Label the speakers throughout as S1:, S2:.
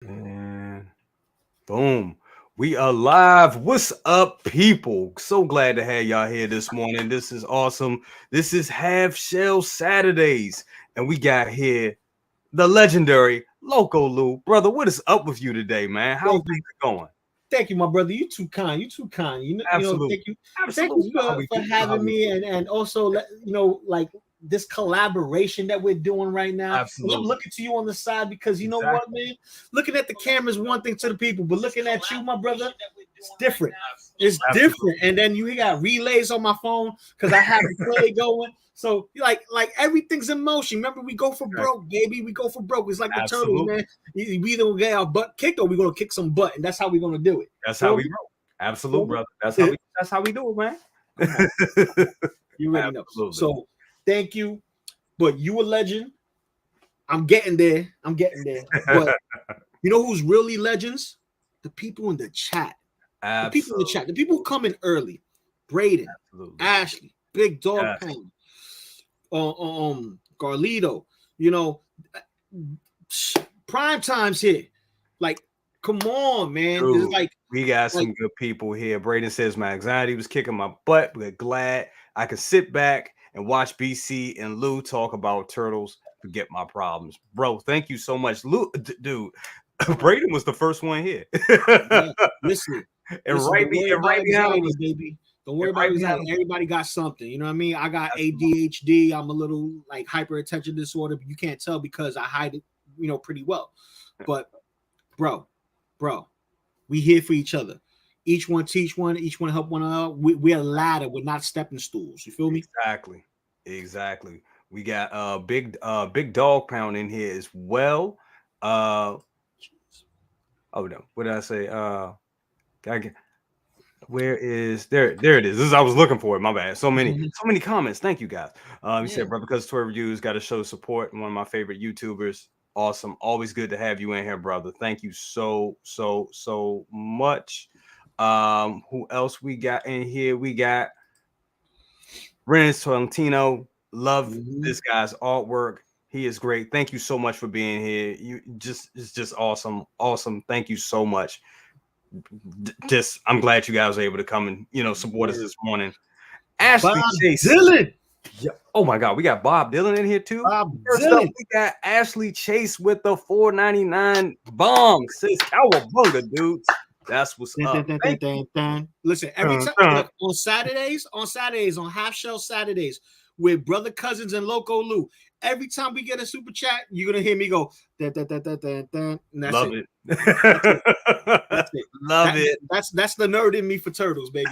S1: And boom. We are live. What's up, people? So glad to have y'all here this morning. This is awesome. This is Half Shell Saturdays. And we got here the legendary Loco Lou. Brother, what is up with you today, man? How
S2: Thank
S1: things
S2: you,
S1: going?
S2: thank you, my brother. You too kind. You too kind.
S1: Absolutely.
S2: Thank
S1: Absolutely.
S2: you
S1: You know how we
S2: for
S1: do. You know how
S2: having
S1: we
S2: me,
S1: do.
S2: and also like this collaboration that we're doing right now. And I'm
S1: Absolutely.
S2: looking to you on the side because you know what,
S1: Exactly.
S2: man. Looking at the camera is one thing to the people, but looking at you, my brother, it's different. It's
S1: Absolutely.
S2: different. And then you got relays on my phone because I have the play going. So like everything's in motion. Remember, we go for broke, baby. We go for broke. It's like the turtles,
S1: Absolutely.
S2: man. We either gonna get our butt kicked or we're gonna kick some butt, and that's how we're gonna do it.
S1: That's how
S2: Feel
S1: we
S2: me?
S1: roll. Absolute,
S2: Feel me?
S1: brother. That's how we do it, man.
S2: Come on, you already know.
S1: Absolutely.
S2: So thank you, but you a legend. I'm getting there. I'm getting there. But you know who's really legends? The people in the chat. The people in the
S1: Absolutely.
S2: chat. The people who come in early. Braden, Ashley, Big Dog
S1: Yes.
S2: Pound, Garlido. You know, prime time's here. Like, come on, man. It's
S1: Dude, we got
S2: like
S1: some good people here. Braden says my anxiety was kicking my butt, but glad I could sit back and watch BC and Lou talk about turtles, forget my problems. Bro, thank you so much. Lou, dude, Braden was the first one here.
S2: yeah. Listen,
S1: and
S2: listen.
S1: right
S2: Don't worry
S1: and
S2: about
S1: right behind him
S2: anxiety,
S1: was
S2: baby. Don't
S1: and
S2: worry about
S1: right behind him
S2: anxiety. Everybody got something. You know what I mean? I got
S1: was
S2: ADHD. I'm a little like hyper attention disorder, but you can't tell because I hide it, pretty well. But bro, bro, we here for each other. Each one teach one. Each one help one another. We're a ladder. We're not stepping stools. You feel me?
S1: exactly. Exactly. We got big dog pound in here as well. Uh oh no, what did I say? I, Where is there? There it is. This is, I was looking for it. My bad. So many comments. Thank you guys. He
S2: Yeah.
S1: said, brother, because toy reviews got to show support. One of my favorite YouTubers. Awesome. Always good to have you in here, brother. Thank you so much. Who else we got in here? We got Renz Tolentino. Love
S2: Mm-hmm.
S1: this guy's artwork. He is great. Thank you so much for being here. You just it's just awesome. Awesome. Thank you so much. Just I'm glad you guys were able to come and support us
S2: Yeah.
S1: this morning. Ashley
S2: Bob
S1: Chase.
S2: Dylan.
S1: Yeah. Oh my God, we got Bob Dylan in here too.
S2: Bob
S1: First up,
S2: Dylan.
S1: we got Ashley Chase with the 4.99 bomb. Says cowabunga, dudes. That's what's
S2: Dun,
S1: up.
S2: dun, dun, dun,
S1: Thank
S2: dun, dun. Listen, every
S1: you.
S2: time, look, on Half Shell Saturdays with Brother Cousins and Loco Lou, every time we get a super chat, you're gonna hear me go dun, dun, dun, dun, dun, dun, and that's
S1: Love
S2: it.
S1: it.
S2: That's it. That's it.
S1: Love it.
S2: That's the nerd in me for turtles, baby.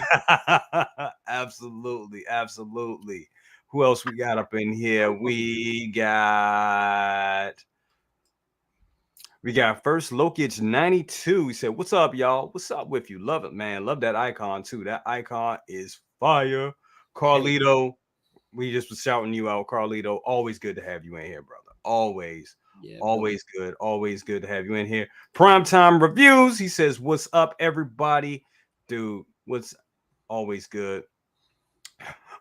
S1: Absolutely, absolutely. Who else we got up in here? We got first Lokich 92. He said, "What's up, y'all? What's up with you? Love it, man. Love that icon too. That icon is fire."
S2: Hey,
S1: Carlito, we just was shouting you out, Carlito. Always good to have you in here, brother. Always,
S2: yeah, brother.
S1: always good. Always good to have you in here. Primetime reviews. He says, "What's up, everybody, dude? What's always good."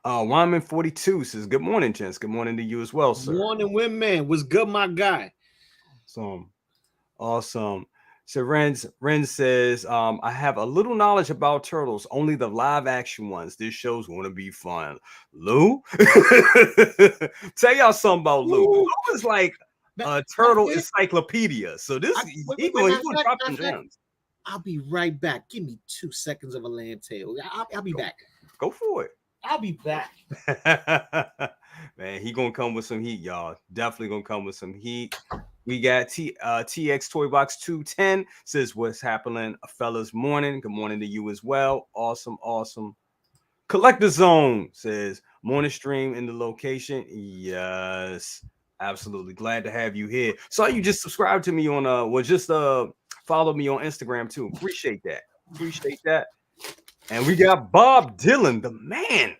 S1: Wyman 42 says, "Good morning, gents. Good morning to you as well, sir."
S2: Morning, women. Was good, my guy.
S1: So awesome. So Ren says, I have a little knowledge about turtles, only the live action ones. This show's gonna be fun. Lou, tell y'all something about Lou. Lou
S2: Ooh,
S1: is like a
S2: matter of
S1: turtle
S2: fact,
S1: encyclopedia. So this
S2: wait, wait,
S1: he gonna drop some gems.
S2: I'll be right back. Give me 2 seconds of a lamb tail. I'll be
S1: Go,
S2: back.
S1: go for it.
S2: I'll be back.
S1: Man, he gonna come with some heat, y'all. Definitely gonna come with some heat. We got TX Toy Box 210 says, "What's happening, fellas? Morning. Good morning to you as well. Awesome, awesome." Collector Zone says, "Morning stream in the location." Yes, absolutely. Glad to have you here. Saw you just subscribe to me on just follow me on Instagram too. Appreciate that. Appreciate that. And we got Bob Dylan, the man,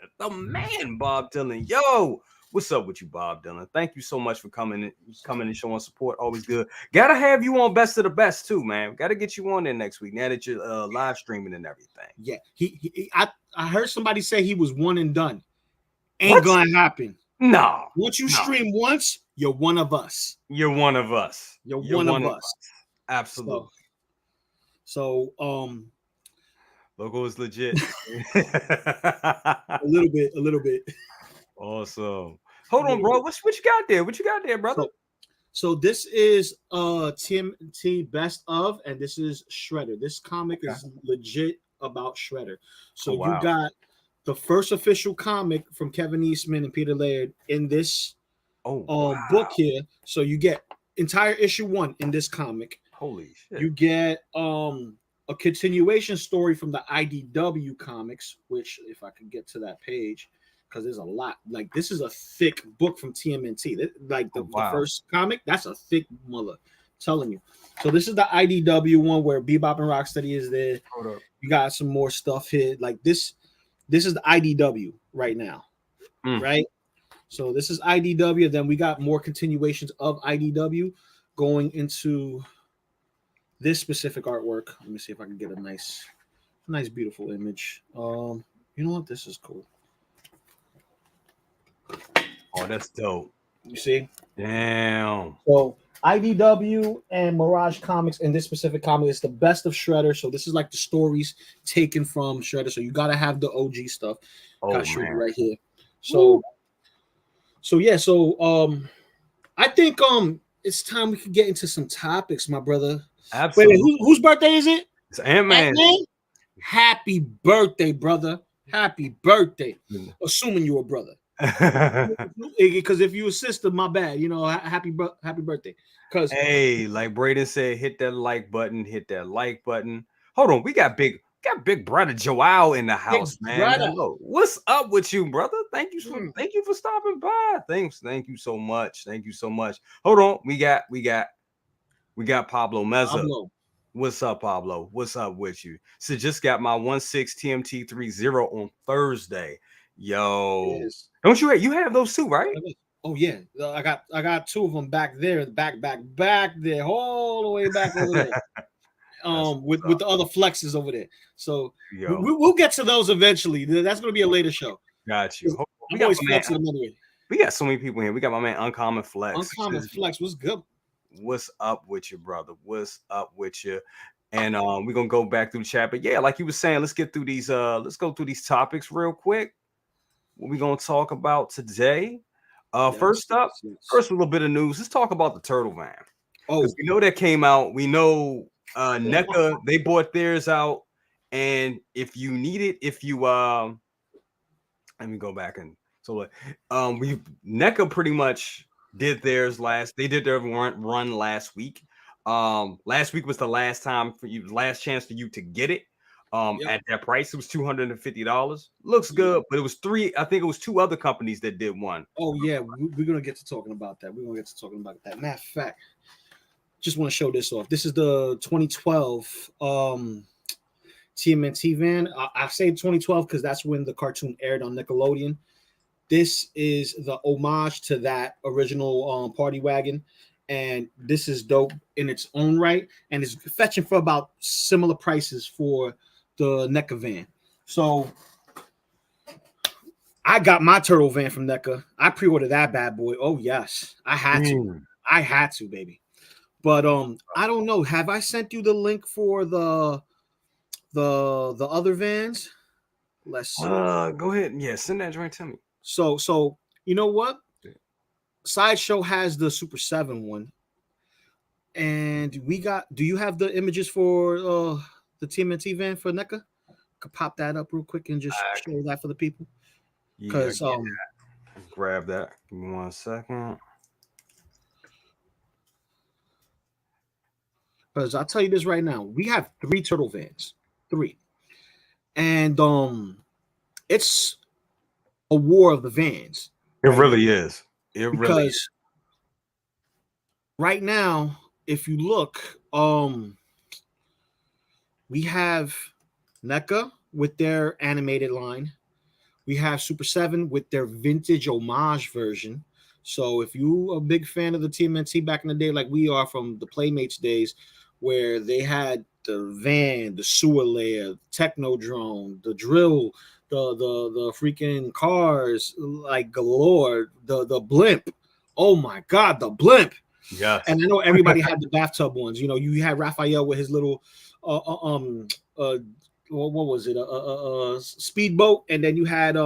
S1: Bob Dylan. Yo, what's up with you, Bob Dylan? Thank you so much for coming and showing support. Always good. Gotta have you on Best of the Best too, man. Gotta get you on there next week. Now that you're live streaming and everything.
S2: Yeah, I heard somebody say he was one and done. Ain't
S1: What?
S2: gonna happen.
S1: No,
S2: Once you
S1: no.
S2: stream once, you're one of us.
S1: You're one of us.
S2: You're
S1: You're
S2: one
S1: one
S2: of
S1: of
S2: us.
S1: us. Absolutely.
S2: So
S1: Loco is legit.
S2: a little bit.
S1: Awesome. Hold on, bro. What you got there? What you got there, brother?
S2: So this is TMT Best of, and this is Shredder. This comic is legit about Shredder. So you got the first official comic from Kevin Eastman and Peter Laird in this book here. So you get entire issue 1 in this comic.
S1: Holy shit.
S2: You get a continuation story from the IDW comics, which if I could get to that page, because there's a lot. Like, this is a thick book from TMNT. Like the first comic, that's a thick mother. Telling you. So this is the IDW one where Bebop and Rocksteady is there.
S1: Hold up.
S2: You got some more stuff here. Like this is the IDW right now, right? So this is IDW. Then we got more continuations of IDW going into this specific artwork. Let me see if I can get a nice, beautiful image. You know what? This is cool.
S1: Oh, that's dope.
S2: You see?
S1: Damn.
S2: So IDW and Mirage Comics in this specific comic is the best of Shredder. So this is like the stories taken from Shredder. So you gotta have the OG stuff. Got Shredder right here. So yeah. So I think it's time we can get into some topics, my brother.
S1: Absolutely.
S2: Wait, whose birthday is it?
S1: It's Ant-Man.
S2: Happy birthday, brother. Happy birthday. Assuming you're a brother. Because if you a sister, my bad. You know, happy birthday. Because
S1: hey, like Braden said, hit that like button. Hit that like button. Hold on, we got big brother Joao in the house, man. Hello. What's up with you, brother? Thank you for stopping by. Thank you so much. Thank you so much. Hold on, we got Pablo Meza. Pablo. What's up, Pablo? What's up with you? So just got my 16 TMT 30 on Thursday. Yo, don't you have those too, right?
S2: Oh yeah, I got 2 of them back there, back there, all the way back over there. With the other flexes over there. So we'll get to those eventually. That's going to be a later show.
S1: Got you.
S2: I'm always flexing them anyway.
S1: We got so many people here. We got my man Uncommon Flex.
S2: Uncommon Flex, what's good?
S1: What's up with you, brother? What's up with you? And we're gonna go back through the chat. But yeah, like you were saying, let's get through these. Let's go through these topics real quick. What we gonna talk about today? First a little bit of news. Let's talk about the Turtle Van. Oh, we know that came out. We know NECA, they bought theirs out. And if you need it, let me go back and NECA pretty much did theirs they did their run last week. Last week was the last chance for you to get it. At that price, it was $250. Looks good, but it was 3. I think it was 2 other companies that did one.
S2: Oh yeah, we're gonna get to talking about that. Matter of fact, just want to show this off. This is the 2012 TMNT van. I say 2012 because that's when the cartoon aired on Nickelodeon. This is the homage to that original Party Wagon, and this is dope in its own right, and it's fetching for about similar prices for the NECA van. So I got my turtle van from NECA. I pre-ordered that bad boy. Oh yes, I had to, baby. But I don't know. Have I sent you the link for the other vans? Let's see.
S1: Go ahead. Yeah, send that joint to me.
S2: So you know what? Sideshow has the Super 7 one. And we got, do you have the images for the TMNT van for NECA? Could pop that up real quick and just show that for the people. Because
S1: grab that. Give me 1 second.
S2: Because I'll tell you this right now, we have 3 turtle vans. 3. And it's a war of the vans.
S1: It really is. Because
S2: right now, if you look, we have NECA with their animated line. We have Super 7 with their vintage homage version. So if you are a big fan of the TMNT back in the day, like we are from the Playmates days, where they had the van, the sewer layer, the Technodrome, the drill, the freaking cars like galore, the blimp. Oh my God, the blimp.
S1: Yes.
S2: And I know everybody had the bathtub ones. You know, you had Raphael with his little what was it? Speedboat, and then you had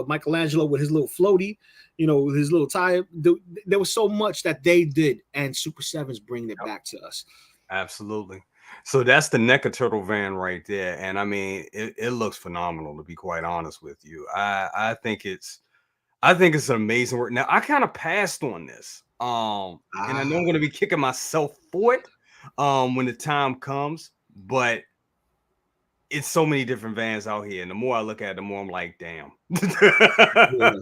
S2: Michelangelo with his little floaty, you know, with his little tire. There was so much that they did, and Super Sevens bringing it back to us.
S1: Absolutely. So that's the Neca Turtle van right there, and I mean, it looks phenomenal. To be quite honest with you, I think it's an amazing work. Now I kind of passed on this, and I know I'm going to be kicking myself for it, when the time comes, but it's so many different vans out here, and the more I look at it, the more I'm like, damn.
S2: Yeah.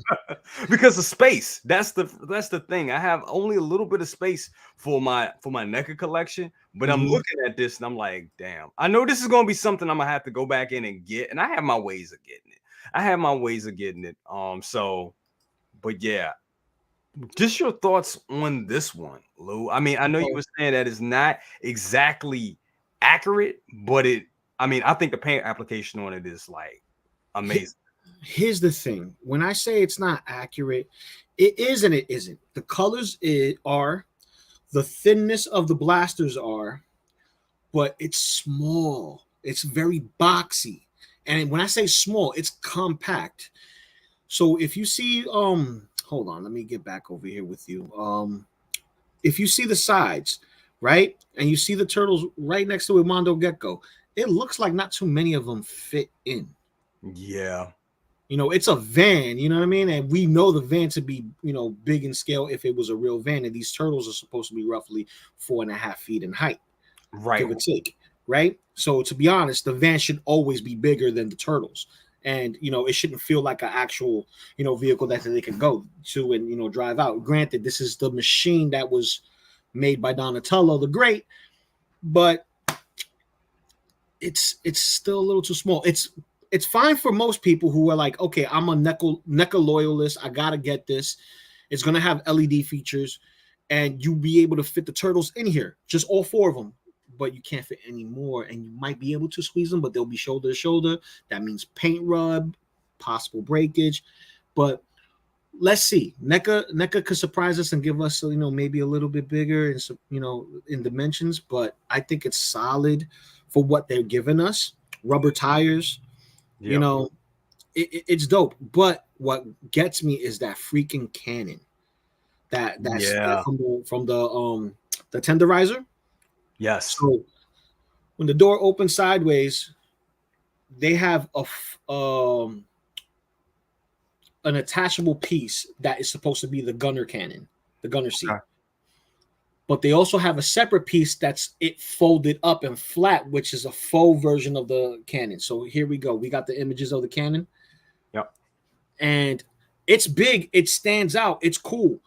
S1: Because of space. That's the thing. I have only a little bit of space for my NECA collection, but I'm looking at this and I'm like, damn. I know this is gonna be something I'm gonna have to go back in and get, and I have my ways of getting it. So, but yeah, just your thoughts on this one, Lou. I mean, I know you were saying that it's not exactly accurate, but I think the paint application on it is like amazing.
S2: Here's the thing. When I say it's not accurate, it is and it isn't. The colors are, the thinness of the blasters are, but it's small. It's very boxy. And when I say small, it's compact. So if you see, hold on, let me get back over here with you. If you see the sides, right, and you see the turtles right next to Mondo Gecko, it looks like not too many of them fit in.
S1: Yeah.
S2: You know, it's a van, you know what I mean? And we know the van to be, you know, big in scale if it was a real van. And these turtles are supposed to be roughly 4.5 feet in height,
S1: right,
S2: give or take, right? So to be honest, the van should always be bigger than the turtles. And, you know, it shouldn't feel like an actual, you know, vehicle that they can go to and, you know, drive out. Granted, this is the machine that was made by Donatello the Great, but it's still a little too small. It's fine for most people who are like, okay, I'm a NECA loyalist. I gotta get this. It's gonna have LED features, and you be able to fit the turtles in here, just all 4 of them. But you can't fit any more, and you might be able to squeeze them, but they'll be shoulder to shoulder. That means paint rub, possible breakage. But let's see. NECA could surprise us and give us, you know, maybe a little bit bigger and, you know, in dimensions. But I think it's solid for what they're giving us. Rubber tires. Yep. You know, it's dope. But what gets me is that freaking cannon. That's from the tenderizer.
S1: Yes.
S2: So when the door opens sideways, they have an attachable piece that is supposed to be the gunner cannon, the gunner seat. Okay. But they also have a separate piece that's it folded up and flat, which is a faux version of the cannon. So here we go. We got the images of the cannon.
S1: Yep.
S2: And it's big. It stands out. It's cool.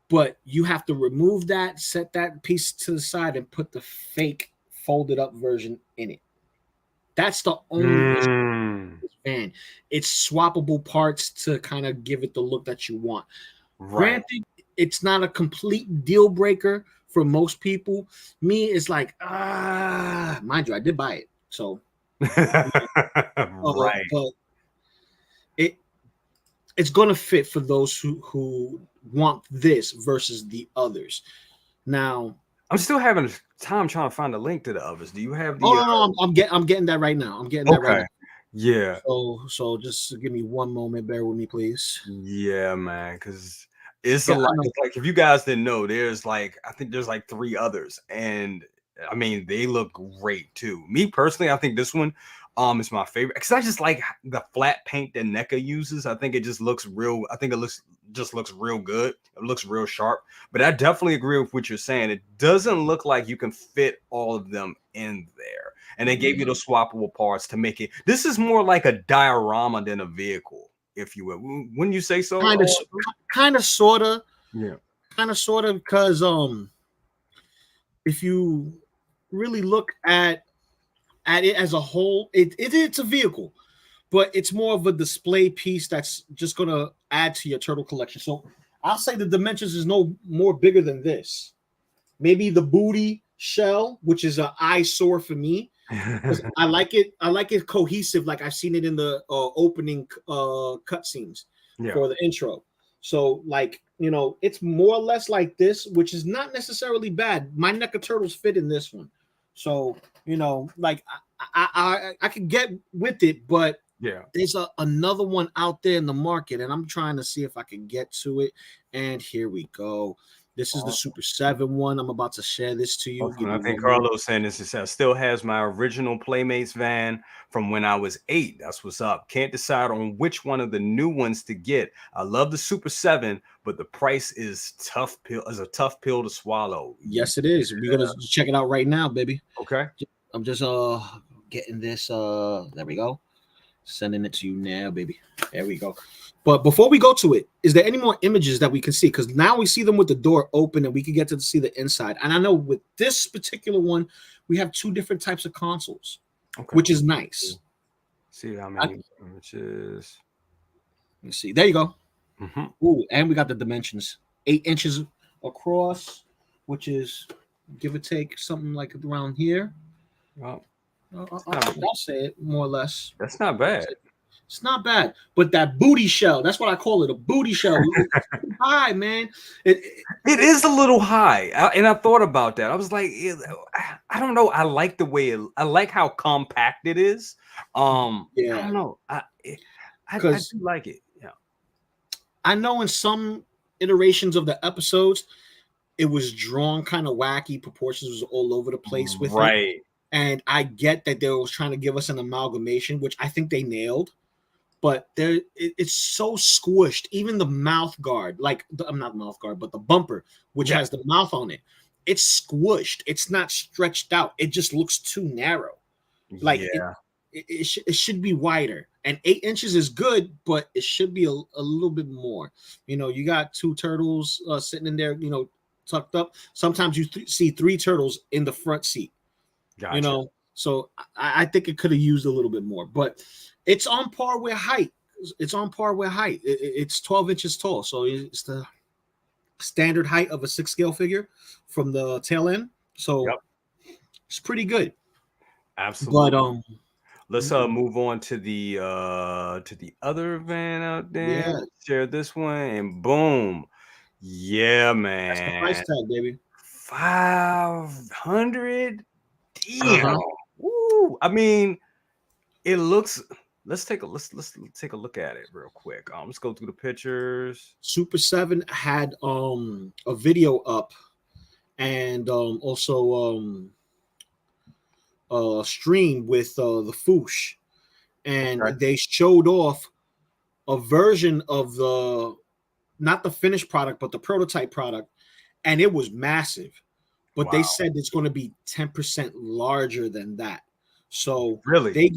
S2: But you have to remove that, set that piece to the side, and put the fake folded up version in it. That's the only issue with this van. It's swappable parts to kind of give it the look that you want. Right. Granted, it's not a complete deal breaker for most people. Me, it's like, mind you, I did buy it. So
S1: right.
S2: But it's gonna fit for those who want this versus the others. Now,
S1: I'm still having time trying to find a link to the others. Do you have the?
S2: No, I'm getting that right now. I'm getting that right now.
S1: Yeah.
S2: So just give me one moment. Bear with me, please.
S1: Yeah, man, because it's a lot. Like, if you guys didn't know, I think there's like 3 others, and I mean, they look great too. Me personally, I think this one is my favorite because I just like the flat paint that NECA uses. I think it just looks real. I think it looks real good. It looks real sharp. But I definitely agree with what you're saying. It doesn't look like you can fit all of them in there. And they gave you those swappable parts to make it. This is more like a diorama than a vehicle, if you will. Wouldn't you say so?
S2: Kind of, sort of.
S1: Yeah.
S2: Kind of, sort of, because if you really look at it as a whole, it's a vehicle, but it's more of a display piece that's just going to add to your turtle collection. So I'll say the dimensions is no more bigger than this. Maybe the booty shell, which is an eyesore for me. I like it cohesive, like I've seen it in the opening cutscenes for the intro. So like it's more or less like this, which is not necessarily bad. My Neca Turtles fit in this one, so like I could get with it, but
S1: Yeah.
S2: there's another one out there in the market, and I'm trying to see if I can get to it. And here we go. This is the Super 7 one. I'm about to share this to you.
S1: Awesome. I think Carlos saying this is still has my original Playmates van from when I was 8. That's what's up. Can't decide on which one of the new ones to get. I love the Super 7, but the price is a tough pill to swallow.
S2: Yes, it is. We're gonna check it out right now, baby.
S1: Okay.
S2: I'm just getting this. There we go. Sending it to you now, baby. There we go. But before we go to it, is there any more images that we can see? Because now we see them with the door open and we can get to see the inside. And I know with this particular one, we have 2 different types of consoles, which is nice.
S1: See how many images.
S2: Let me see. There you go.
S1: Mm-hmm.
S2: Ooh, and we got the dimensions. 8 inches across, which is give or take something like around here.
S1: Well,
S2: I'll say it more or less.
S1: That's not bad.
S2: It's not bad, but that booty shell, that's what I call it, a booty shell. High, man. It
S1: is a little high. And I thought about that. I was like, I don't know. I like the way I like how compact it is. I don't know. I do like it. Yeah.
S2: I know in some iterations of the episodes, it was drawn kind of wacky. Proportions was all over the place with it. And I get that they were trying to give us an amalgamation, which I think they nailed. But it's so squished. Even the mouth guard, I'm not mouth guard, but the bumper, which has the mouth on it, it's squished. It's not stretched out. It just looks too narrow. It should be wider. And 8 inches is good, but it should be a little bit more. You got 2 turtles sitting in there, tucked up. Sometimes you see 3 turtles in the front seat.
S1: Gotcha.
S2: So I think it could have used a little bit more, but it's on par with height. It's 12 inches tall, so it's the standard height of a 6-scale figure from the tail end. So it's pretty good.
S1: Absolutely.
S2: But
S1: let's move on to the other van out there.
S2: Yeah.
S1: Share this one, and boom, yeah, man.
S2: That's the price tag, baby.
S1: 500. Damn. Woo. I mean, it looks. Let's take a look at it real quick. Let's go through the pictures.
S2: Super 7 had a video up, and also stream with the Foosh, and they showed off a version of not the finished product, but the prototype product, and it was massive. But they said it's going to be 10% larger than that. So
S1: really,
S2: they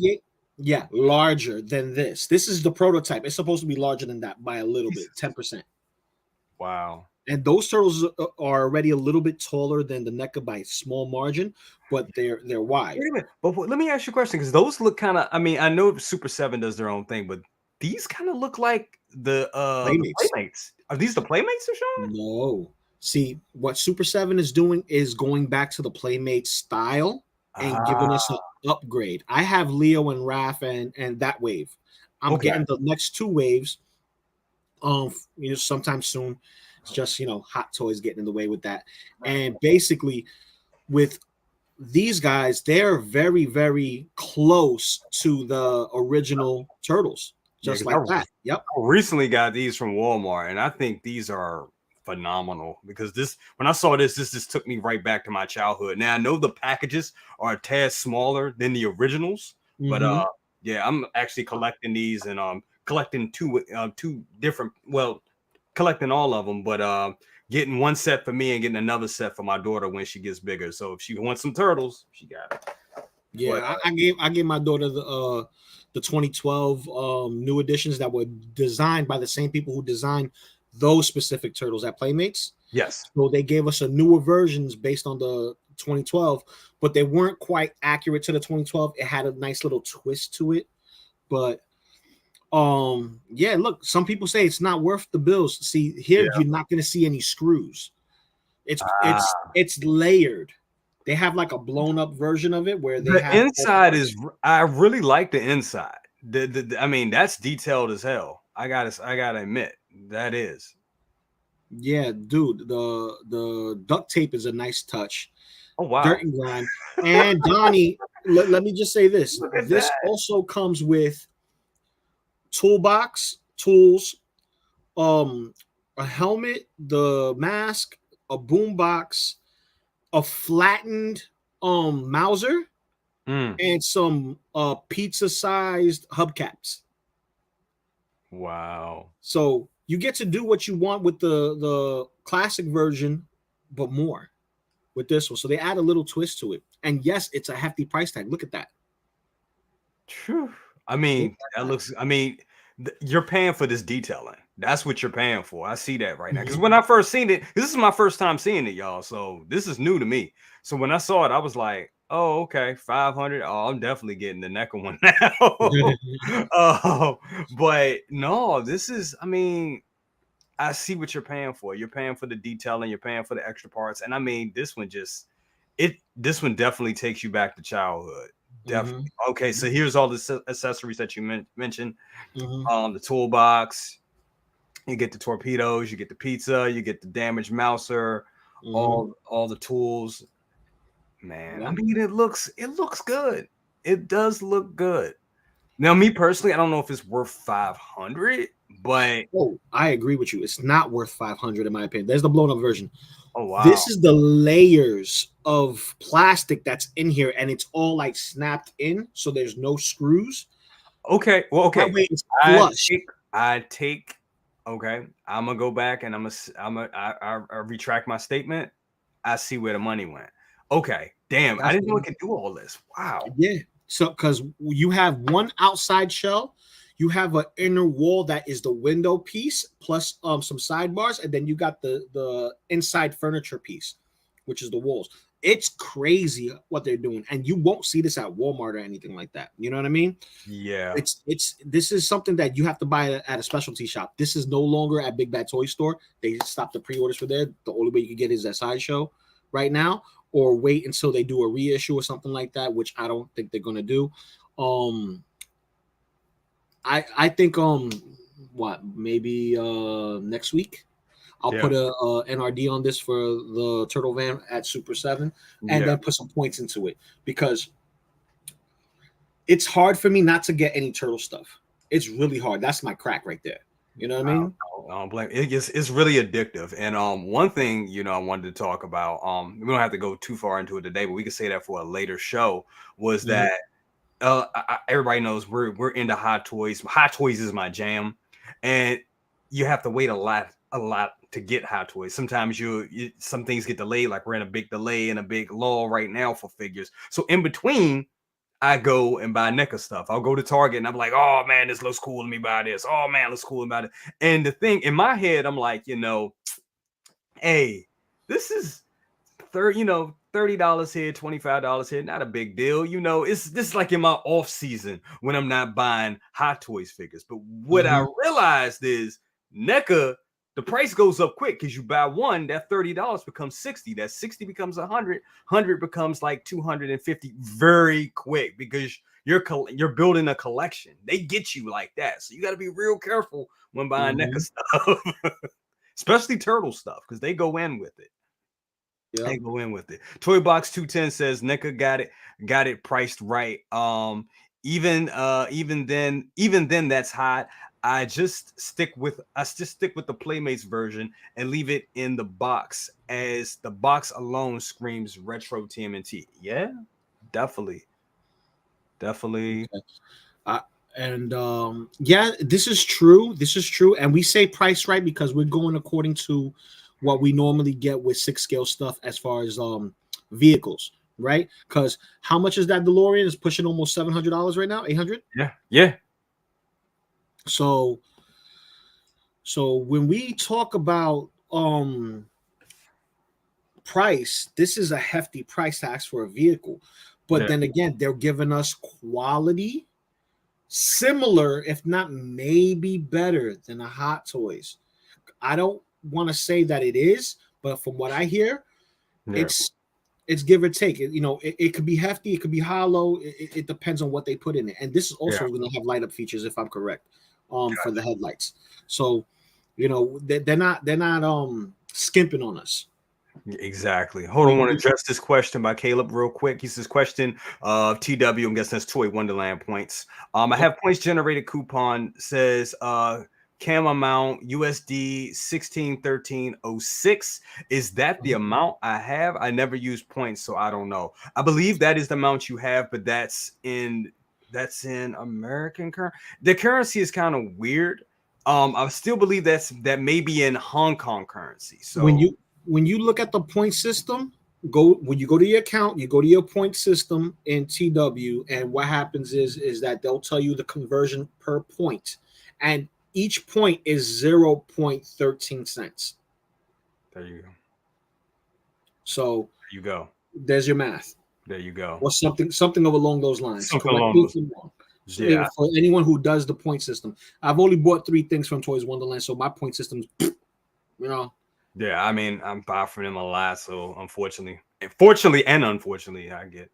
S2: get larger than this. This is the prototype. It's supposed to be larger than that by a little bit, 10%.
S1: Wow.
S2: And those turtles are already a little bit taller than the NECA by a small margin, but they're wide.
S1: Wait a minute, but let me ask you a question, because those look kind of. I mean, I know Super 7 does their own thing, but these kind of look like the Playmates. Are these the Playmates they're showing?
S2: No. See, what Super 7 is doing is going back to the Playmate style and giving us an upgrade. I have Leo and Raph and that wave. I'm getting the next 2 waves sometime soon. It's just, Hot Toys getting in the way with that. And basically, with these guys, they're very, very close to the original Turtles. Just like that. Yep.
S1: I recently got these from Walmart, and I think these are phenomenal, because when I saw this just took me right back to my childhood. Now I know the packages are a tad smaller than the originals, but I'm actually collecting these, and collecting two different, collecting all of them, but getting one set for me and getting another set for my daughter when she gets bigger. So if she wants some turtles, she got it.
S2: Yeah, but, I gave my daughter the 2012 new editions that were designed by the same people who designed those specific turtles at Playmates.
S1: Yes.
S2: So they gave us a newer versions based on the 2012, but they weren't quite accurate to the 2012. It had a nice little twist to it. But look, some people say it's not worth the bills. See, here you're not going to see any screws. It's layered. They have like a blown up version of it where the
S1: inside is. I really like the inside. I mean, that's detailed as hell. I gotta admit, that is.
S2: Yeah, dude, the duct tape is a nice touch.
S1: Oh wow.
S2: Dirt and grime. And Donnie, let me just say this.
S1: Look at
S2: This
S1: that.
S2: also comes with toolbox, tools, a helmet, the mask, a boombox, a flattened Mauser,
S1: Mm.
S2: and some pizza sized hubcaps.
S1: Wow.
S2: So you get to do what you want with the classic version, but more with this one. So they add a little twist to it. And yes, it's a hefty price tag. Look at that.
S1: Phew. I
S2: Look
S1: mean,
S2: at
S1: that
S2: that.
S1: looks. I mean, you're paying for this detailing. That's what you're paying for. I see that right now. Because
S2: Mhm.
S1: when I first seen it, this is my first time seeing it, y'all. So this is new to me. So when I saw it, I was like, "Oh, okay, 500. Oh, I'm definitely getting the NECA one now." Oh, but no, this is. I mean, I see what you're paying for. You're paying for the detailing. You're paying for the extra parts. And I mean, this one just it. This one definitely takes you back to childhood.
S2: Mhm.
S1: Definitely. Okay, so here's all the accessories that you mentioned.
S2: Mhm.
S1: The toolbox. You get the torpedoes. You get the pizza. You get the damaged mouser.
S2: Mhm.
S1: All the tools. Man, I
S2: Yeah.
S1: mean, it looks good. It does look good. Now, me personally, I don't know if it's worth 500, but
S2: Oh, I agree with you. It's not worth 500 in my opinion. There's the blown up version.
S1: oh wow.
S2: This is the layers of plastic that's in here, and it's all like snapped in, so there's no screws.
S1: Okay, well,
S2: That
S1: okay.
S2: way it's
S1: I
S2: flush.
S1: I take. Okay, I'm gonna go back and I retract my statement. I see where the money went. Okay, damn, I
S2: That's
S1: didn't
S2: what
S1: know it
S2: I'm
S1: could do all this. Wow.
S2: Yeah. So because you have one outside shell, you have an inner wall that is the window piece plus some sidebars, and then you got the inside furniture piece, which is the walls. It's crazy what they're doing, and you won't see this at Walmart or anything like that. You know what I mean?
S1: Yeah.
S2: It's this is something that you have to buy at a specialty shop. This is no longer at Big Bad Toy Store. They stopped the pre-orders for there. The only way you can get is at Sideshow right now, or wait until they do a reissue or something like that, which I don't think they're gonna do. Um, I think what maybe next week I'll
S1: Yeah.
S2: put a NRD on this for the Turtle Van at Super 7 and
S1: Yeah.
S2: then put some points into it because it's hard for me not to get any turtle stuff. It's really hard. That's my crack right there. You know what I mean?
S1: I don't blame it's really addictive. And one thing I wanted to talk about, we don't have to go too far into it today, but we can say that for a later show, was
S2: Mhm.
S1: that everybody knows we're into hot toys. Hot toys is my jam, and you have to wait a lot to get hot toys. Sometimes some things get delayed, like we're in a big delay and a big lull right now for figures. So in between, I go and buy NECA stuff. I'll go to Target and I'm like, oh man, this looks cool. Let me buy this. Oh man, looks cool about it. And the thing in my head, I'm like, hey, this is $30 here, $25 here, not a big deal. It's this is like in my off season when I'm not buying Hot Toys figures. But what I
S2: Mhm.
S1: realized is NECA, the price goes up quick because you buy one, that $30 becomes 60, that 60 becomes 100 becomes like 250 very quick because you're building a collection. They get you like that. So you got to be real careful when buying NECA
S2: Mhm.
S1: stuff. Especially turtle stuff, because they go in with it.
S2: Yep.
S1: They go in with it. Toy Box 210 says NECA got it priced right. Even then that's hot. I just stick with the Playmates version and leave it in the box, as the box alone screams retro TMNT. Yeah, definitely. Definitely.
S2: Okay. Uh, and yeah, this is true. This is true. And we say price right because we're going according to what we normally get with six scale stuff as far as vehicles, right? Because how much is that DeLorean? It's pushing almost $700 right now, 800.
S1: Yeah. Yeah.
S2: So when we talk about price, this is a hefty price tax for a vehicle. But
S1: Yeah.
S2: then again, they're giving us quality similar, if not maybe better than the Hot Toys. I don't want to say that it is, but from what I hear,
S1: Yeah.
S2: it's give or take. It could be hefty, it could be hollow. It depends on what they put in it. And this is
S1: Yeah.
S2: also going to have light up features, if I'm correct, for the headlights. So You know, they're not skimping on us.
S1: Exactly. Hold on, I want to address this question by Caleb real quick. He says, question of TW, I'm guessing that's Toy Wonderland points. I have points generated coupon, says cam amount USD 1613.06. Is that the amount I have? I never use points, so I don't know. I believe that is the amount you have, but that's in American currency. The currency is kind of weird. I still believe that may be in Hong Kong currency. So
S2: When you look at the point system, when you go to your account, you go to your point system in TW, and what happens is that they'll tell you the conversion per point, and each point is 0.13 cents.
S1: there you go.
S2: So
S1: There you go.
S2: there's your math.
S1: There you go.
S2: Or something along those lines.
S1: Something
S2: Correct
S1: along
S2: me
S1: those.
S2: if I'm wrong.
S1: Yeah.
S2: For anyone who does the point system, I've only bought 3 things from Toys Wonderland, so my point system's, you know.
S1: Yeah, I mean, I'm buying from them a lot, so fortunately and unfortunately, I get.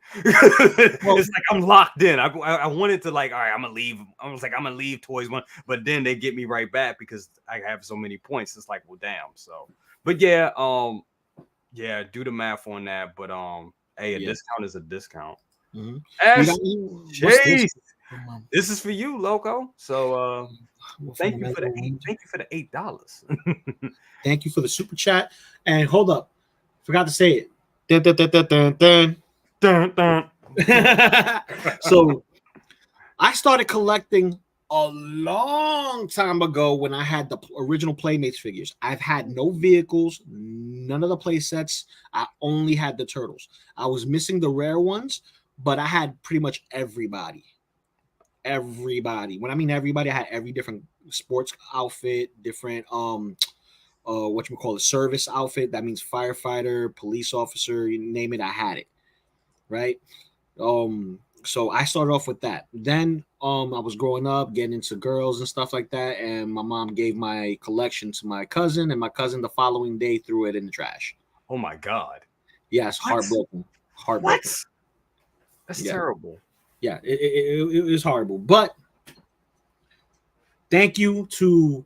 S2: Well,
S1: It's like I'm locked in. I wanted to like, all right, I'm gonna leave. I was like, I'm gonna leave Toys One, but then they get me right back because I have so many points. It's like, well, damn. So, but yeah, yeah, do the math on that. But hey, a discount is a discount.
S2: Mm-hmm.
S1: Ash
S2: What's this?
S1: This is for you, Loco. So thank you for the $8.
S2: Thank you for the super chat. And hold up, forgot to say it. Dun, dun, dun, dun, dun,
S1: Dun, dun.
S2: So I started collecting a long time ago when I had the original Playmates figures. I've had no vehicles, none of the play sets. I only had the turtles. I was missing the rare ones, but I had pretty much everybody. Everybody. When I mean everybody, I had every different sports outfit, different what you call a service outfit. That means firefighter, police officer, you name it, I had it. Right. So I started off with that. Then I was growing up, getting into girls and stuff like that, and my mom gave my collection to my cousin, and my cousin the following day threw it in the trash.
S1: Oh my God.
S2: Yes, heartbroken. Heartbroken.
S1: What? That's terrible.
S2: Yeah, it was horrible. But thank you to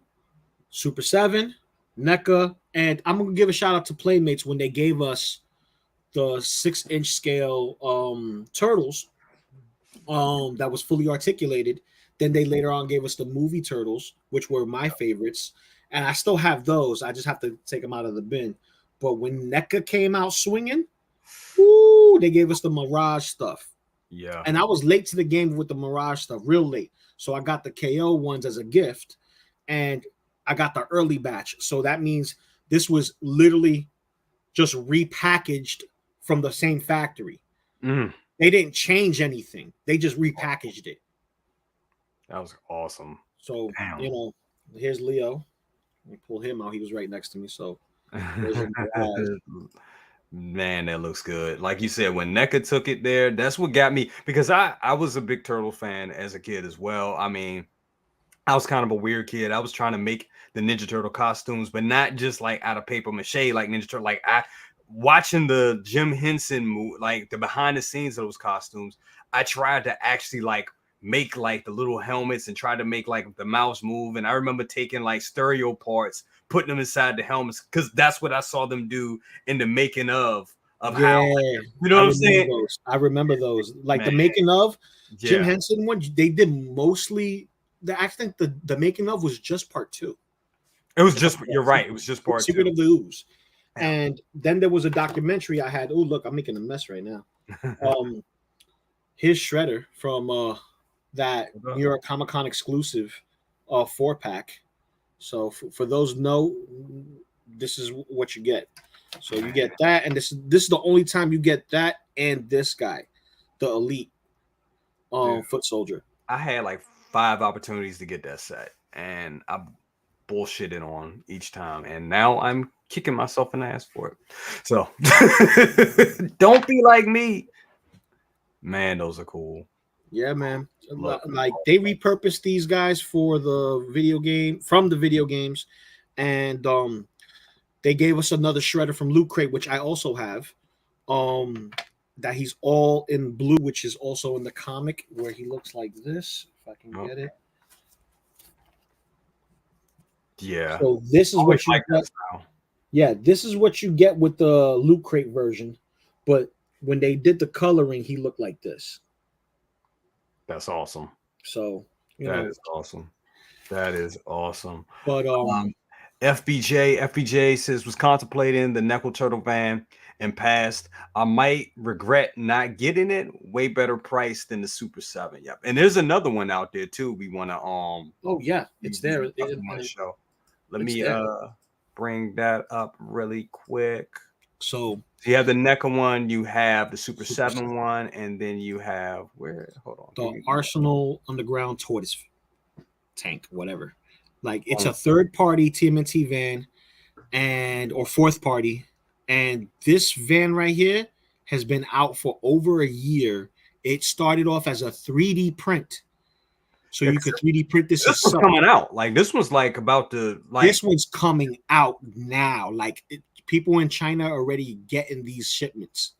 S2: Super 7, NECA, and I'm gonna give a shout out to Playmates when they gave us the 6-inch scale turtles that was fully articulated. Then they later on gave us the movie turtles, which were my favorites, and I still have those. I just have to take them out of the bin. But when NECA came out swinging, woo, they gave us the Mirage stuff.
S1: Yeah.
S2: And I was late to the game with the Mirage stuff, real late. So I got the KO ones as a gift, and I got the early batch. So that means this was literally just repackaged from the same factory. They didn't change anything. They just repackaged it.
S1: That was awesome.
S2: So, you know, here's Leo. Let me pull him out. He was right next to me. So,
S1: man, that looks good. Like you said, when NECA took it there, that's what got me, because I was a big Turtle fan as a kid as well. I mean, I was kind of a weird kid. I was trying to make the Ninja Turtle costumes, but not just like out of paper mache like Ninja Turtle. Like watching the Jim Henson movie, like the behind the scenes of those costumes, I tried to actually like make like the little helmets and try to make like the mouse move. And I remember taking like stereo parts, putting them inside the helmets, because that's what I saw them do in the making of how, you know what I'm saying?
S2: I remember those. Like the making of Jim Henson one, they did mostly. I think the making of was just part 2.
S1: It was just, you're right. It was just part
S2: Secret
S1: 2.
S2: of the Ooze. And then there was a documentary I had. Oh, look, I'm making a mess right now. Here's Shredder from that New York Comic Con exclusive 4-pack. So for those know, this is what you get. So you get that, and this is the only time you get that and this guy, the Elite Foot Soldier.
S1: I had like 5 opportunities to get that set, and I bullshitted on each time, and now I'm kicking myself in the ass for it. So don't be like me, man. Those are cool.
S2: Yeah, man. Like they repurposed these guys for the video game, from the video games, and they gave us another Shredder from Loot Crate, which I also have. That he's all in blue, which is also in the comic, where he looks like this. If I can get it.
S1: Yeah.
S2: So this is
S1: Always
S2: what you
S1: like
S2: get.
S1: that style.
S2: Yeah, this is what you get with the Loot Crate version. But when they did the coloring, he looked like this.
S1: That's awesome.
S2: So
S1: That is awesome. That is awesome.
S2: but
S1: FBJ says was contemplating the Neca Turtle van and passed. I might regret not getting it. Way better price than the Super 7. Yep. And there's another one out there too. We want to
S2: oh yeah, it's there.
S1: want to show. Let
S2: It's
S1: me
S2: there.
S1: bring that up really quick.
S2: So
S1: you have the NECA one, you have the Super 7 one, and then you have hold on.
S2: The Arsenal Underground Tortoise tank, whatever. Like it's a third party TMNT van or fourth party. And this van right here has been out for over a year. It started off as a 3D print. So you could 3D print this.
S1: This was coming out. Like this was like about to
S2: this one's coming out now. Like people in China are already getting these shipments.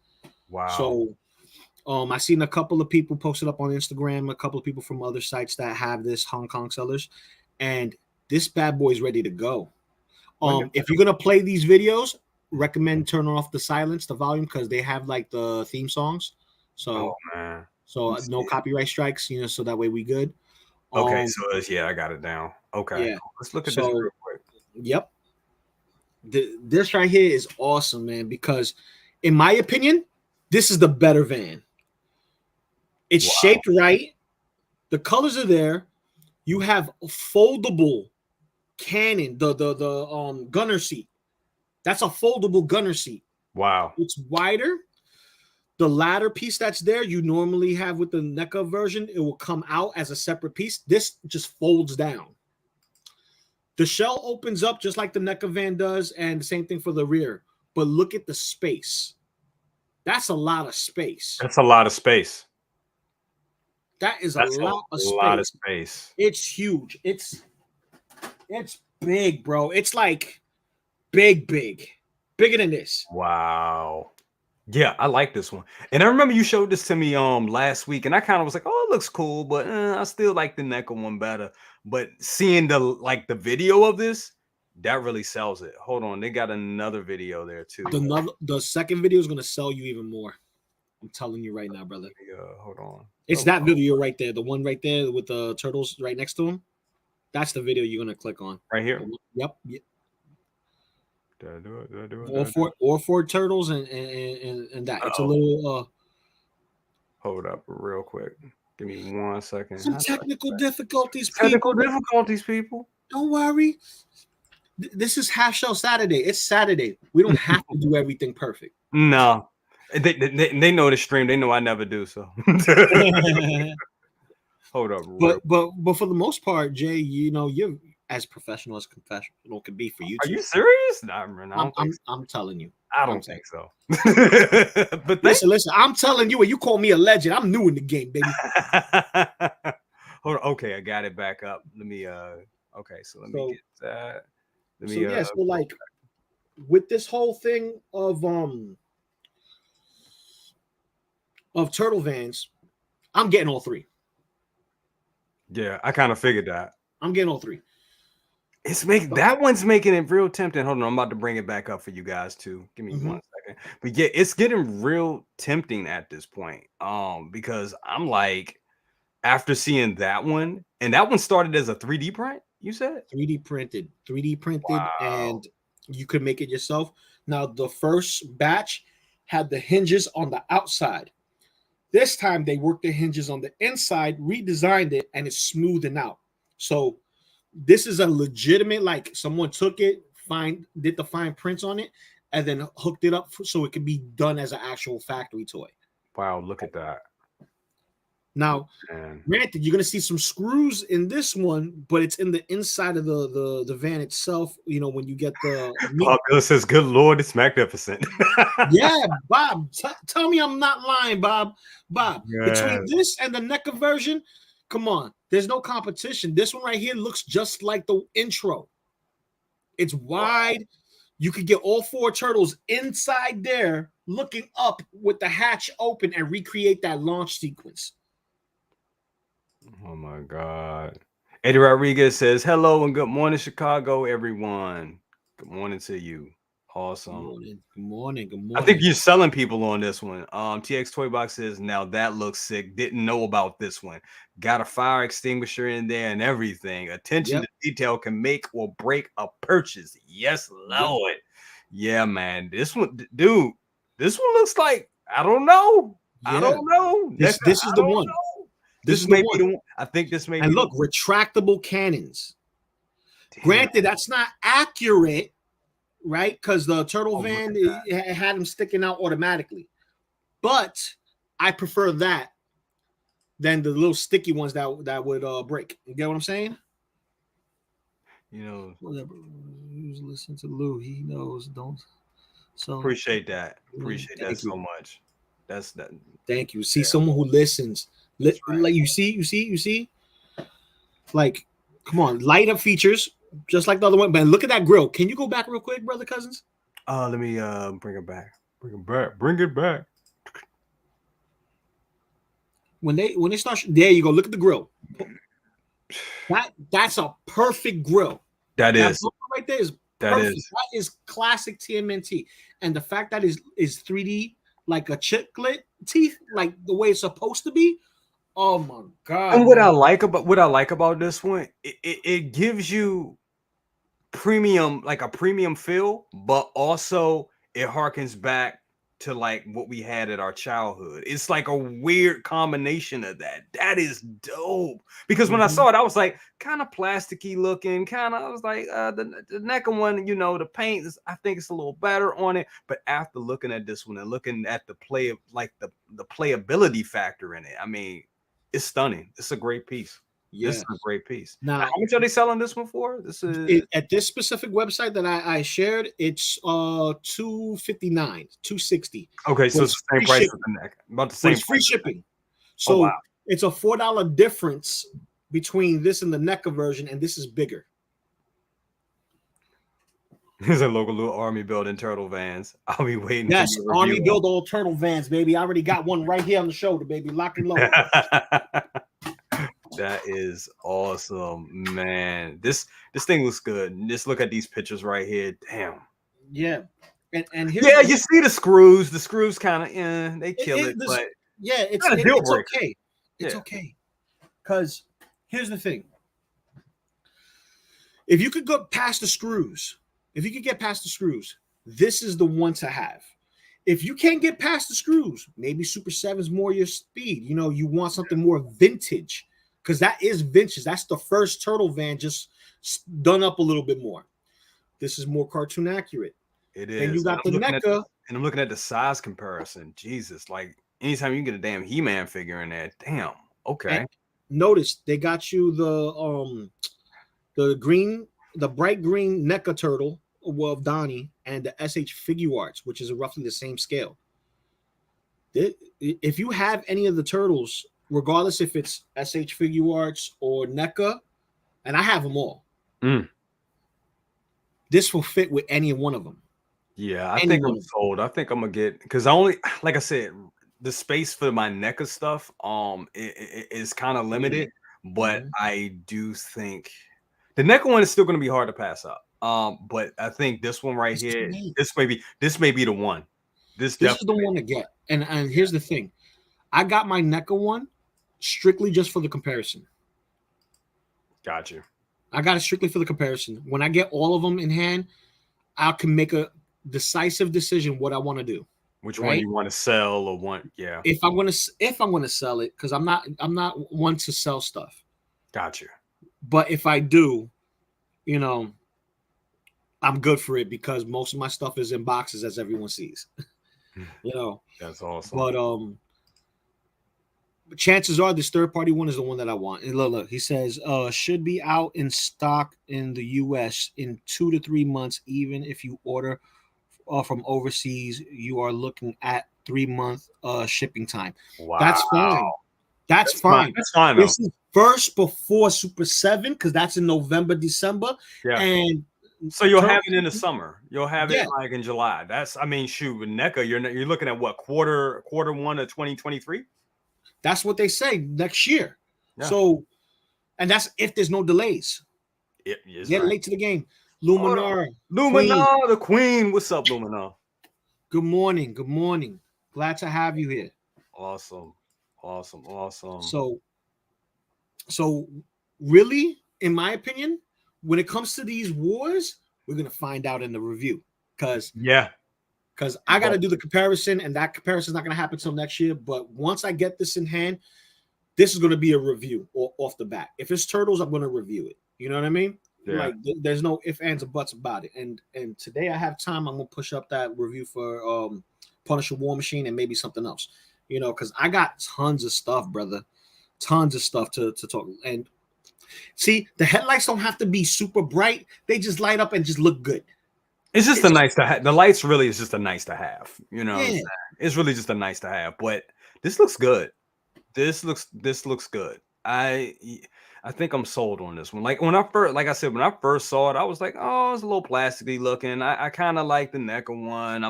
S1: Wow.
S2: So I seen a couple of people posted up on Instagram, a couple of people from other sites that have this Hong Kong sellers, and this bad boy's ready to go. If you're gonna play these videos, recommend turn off the silence, the volume, because they have like the theme songs. So no copyright strikes, so that way we good.
S1: Okay, so I got it down. Okay,
S2: yeah.
S1: Let's look at this real quick.
S2: Yep. This right here is awesome, man, because in my opinion, this is the better van. It's shaped right. The colors are there. You have a foldable cannon, the gunner seat. That's a foldable gunner seat.
S1: Wow.
S2: It's wider. The ladder piece that's there, you normally have with the NECA version, it will come out as a separate piece. This just folds down. The shell opens up just like the NECA van does, and the same thing for the rear. But look at the space. That's a lot of space.
S1: That's a lot of space.
S2: That is a lot of
S1: space.
S2: It's huge. It's big, bro. It's like big. Bigger than this.
S1: Wow. Yeah, I like this one. And I remember you showed this to me last week, and I kind of was like, oh, it looks cool, but I still like the NECA one better. But seeing the video of this, that really sells it. Hold on, they got another video there too.
S2: The second video is gonna sell you even more. I'm telling you right now, brother.
S1: Hold on.
S2: It's that video right there, the one right there with the turtles right next to him. That's the video you're gonna click on.
S1: Right here.
S2: Yep.
S1: Did I do it?
S2: Or four turtles and that. It's a little
S1: hold up real quick. Give me 1 second.
S2: Some technical difficulties,
S1: people.
S2: Don't worry. This is Half Shell Saturday. It's Saturday. We don't have to do everything perfect.
S1: No. They know the stream. They know I never do so. Hold up.
S2: But for the most part, Jay, you're as professional as professional can be for you.
S1: Are you serious? Nah, man,
S2: I'm telling you.
S1: I don't think so.
S2: But listen. I'm telling you, when you call me a legend, I'm new in the game, baby.
S1: Hold on. Okay, I got it back up. Let me. Okay, so let me get that.
S2: So like with this whole thing of turtle vans, I'm getting all three.
S1: Yeah, I kind of figured that.
S2: I'm getting all three.
S1: That one's making it real tempting. Hold on, I'm about to bring it back up for you guys too. Give me 1 second. But yeah, it's getting real tempting at this point. Because I'm like, after seeing that one, and that one started as a 3D print, you said?
S2: 3D printed, wow. And you could make it yourself. Now, the first batch had the hinges on the outside. This time they worked the hinges on the inside, redesigned it, and it's smoothing out. So this is a legitimate, like someone took it, did the fine prints on it, and then hooked it up so it could be done as an actual factory toy.
S1: Wow, look at that.
S2: Now, granted, you're gonna see some screws in this one, but it's in the inside of the van itself. When you get the
S1: Bob says, "Good Lord, it's magnificent."
S2: Yeah, Bob, tell me I'm not lying, Bob. Between this and the NECA version, come on, there's no competition. This one right here looks just like the intro. It's wide. You could get all four turtles inside there, looking up with the hatch open, and recreate that launch sequence.
S1: Oh my God. Eddie Rodriguez says, hello and good morning, Chicago, everyone. Good morning to you. Awesome.
S2: Good morning. Good
S1: I think
S2: morning.
S1: you're selling people on this one. TX Toy Box says, now that looks sick. Didn't know about this one. Got a fire extinguisher in there and everything. Attention to detail can make or break a purchase. Yes, Lord. Yeah, man. This one, dude, this one looks like, I don't know. I don't know.
S2: This is the one.
S1: This may be the one. I think this may be.
S2: And look, retractable cannons. Granted, that's not accurate, right? Because the turtle van had them sticking out automatically. But I prefer that than the little sticky ones that would break. You get what I'm saying?
S1: You know,
S2: listen to Lou. He knows. Don't. So
S1: appreciate that. Appreciate that so much. That's that.
S2: Thank you. See, someone who listens. Like you see. Like, come on, light up features, just like the other one. But look at that grill. Can you go back real quick, brother Cousins?
S1: Let me bring it back. Bring it back.
S2: When they start, there you go. Look at the grill. That's a perfect grill.
S1: That is
S2: right there is perfect. That is classic TMNT. And the fact that is 3D like a chiclet teeth, like the way it's supposed to be. Oh my God!
S1: And what I like about this one, it gives you premium, like a premium feel, but also it harkens back to like what we had at our childhood. It's like a weird combination of that. That is dope. Because when I saw it, I was like, kind of plasticky looking, I was like, the Neca one, you know, the paint is, I think it's a little better on it. But after looking at this one and looking at the play of like the playability factor in it, I mean, it's stunning. It's a great piece. Yeah. This is a great piece. Now, how much are they selling this one for? This is
S2: at this specific website that I shared. It's $259, $260.
S1: Okay, so it's the same price as the Neca. About the same.
S2: It's free shipping. So it's a $4 difference between this and the Neca version, and this is bigger.
S1: There's a local little army building turtle vans. I'll be waiting.
S2: Yes, army build old turtle vans, baby. I already got one right here on the shoulder, baby. Lock and load.
S1: That is awesome, man. This thing looks good. Just look at these pictures right here. Damn.
S2: Yeah. And
S1: you see the screws. The screws kind of they kill it, but
S2: it's okay. It's okay. Because here's the thing. If you could go past the screws, if you could get past the screws, this is the one to have. If you can't get past the screws, maybe Super 7's more your speed. You know, you want something more vintage. Because that is vintage. That's the first turtle van, just done up a little bit more. This is more cartoon accurate.
S1: It is.
S2: And you got the Neca.
S1: And I'm looking at the size comparison. Jesus, like anytime you can get a damn He-Man figure in there, damn. Okay.
S2: And notice they got you the bright green Neca Turtle of Donnie and the SH Figure Arts, which is roughly the same scale. If you have any of the turtles, regardless if it's SH Figure Arts or Neca, and I have them all. This will fit with any one of them.
S1: Yeah, I think I'm sold. I think I'm gonna get, because I only, like I said, the space for my Neca stuff is kind of limited, but I do think the Neca one is still gonna be hard to pass up. But I think this one right here, this may be the one. This is
S2: the one to get. And here's the thing. I got my Neca one strictly just for the comparison.
S1: Got you.
S2: I got it strictly for the comparison. When I get all of them in hand, I can make a decisive decision what I want to do.
S1: Which one you want to sell or want? Yeah.
S2: If I'm gonna sell it, because I'm not one to sell stuff.
S1: Got you.
S2: But if I do, you know, I'm good for it because most of my stuff is in boxes, as everyone sees. You know.
S1: That's awesome.
S2: But chances are this third-party one is the one that I want. And look, he says, should be out in stock in the U.S. in 2 to 3 months. Even if you order from overseas, you are looking at 3-month shipping time.
S1: Wow.
S2: That's fine. That's fine.
S1: That's fine.
S2: This is first before Super 7 because that's in November, December.
S1: Yeah.
S2: And
S1: so you'll have it in the summer. You'll have it like in July. That's, I mean, shoot, with Neca, you're looking at what, quarter one of 2023?
S2: That's what they say next year.
S1: Yeah.
S2: So And that's if there's no delays.
S1: It is
S2: Get
S1: right.
S2: late to the game.
S1: Hold on.
S2: Luminar.
S1: Luminar, the queen. What's up, Luminar?
S2: Good morning. Good morning. Glad to have you here.
S1: Awesome. Awesome.
S2: So really, in my opinion, when it comes to these wars, we're gonna find out in the review. Because I got to do the comparison, and that comparison is not going to happen until next year. But once I get this in hand, this is going to be a review off the bat. If it's Turtles, I'm going to review it. You know what I mean?
S1: Yeah.
S2: Like there's no ifs, ands, or buts about it. And today I have time. I'm going to push up that review for Punisher War Machine and maybe something else. You know, because I got tons of stuff, brother. Tons of stuff to talk. And see, the headlights don't have to be super bright. They just light up and just look good.
S1: It's just a nice to have. The lights really is just a nice to have. You know,
S2: Yeah.
S1: it's really just a nice to have. But this looks good. This looks good. I think I'm sold on this one. Like when I first saw it, I was like, oh, it's a little plasticky looking. I kind of like the NECA one. I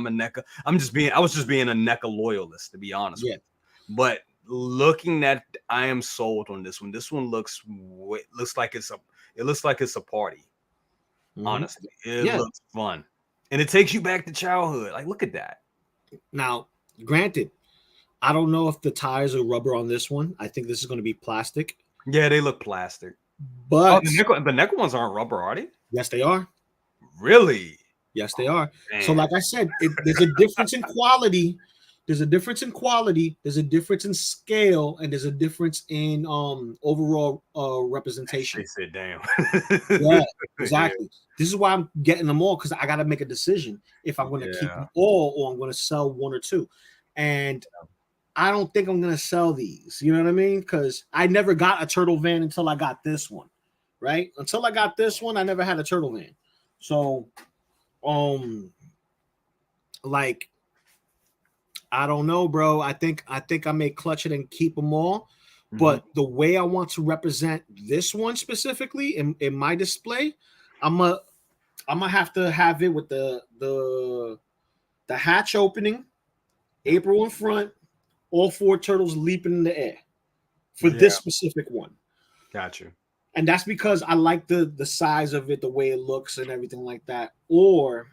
S1: was just being a NECA loyalist, to be honest.
S2: Yeah.
S1: But looking at, I am sold on this one. This one looks like it's a party. Mm-hmm. Honestly, it looks fun. And it takes you back to childhood. Like, look at that.
S2: Now, granted, I don't know if the tires are rubber on this one. I think this is going to be plastic.
S1: Yeah, they look plastic.
S2: But
S1: the NECA ones aren't rubber, are they?
S2: Yes, they are.
S1: Really?
S2: Yes, they are.
S1: Man.
S2: So, like I said, there's a difference in quality. There's a difference in quality. There's a difference in scale, and there's a difference in overall representation.
S1: They sit down.
S2: Yeah, exactly. Yeah. This is why I'm getting them all, because I got to make a decision if I'm going to keep them all or I'm going to sell one or two. And I don't think I'm going to sell these. You know what I mean? Because I never got a turtle van until I got this one, right? Until I got this one, I never had a turtle van. So, like, I don't know, bro. I think I may clutch it and keep them all. Mm-hmm. But the way I want to represent this one specifically in my display, I'm gonna have to have it with the hatch opening, April in front, all four turtles leaping in the air for this specific one.
S1: Gotcha.
S2: And that's because I like the size of it, the way it looks and everything like that. Or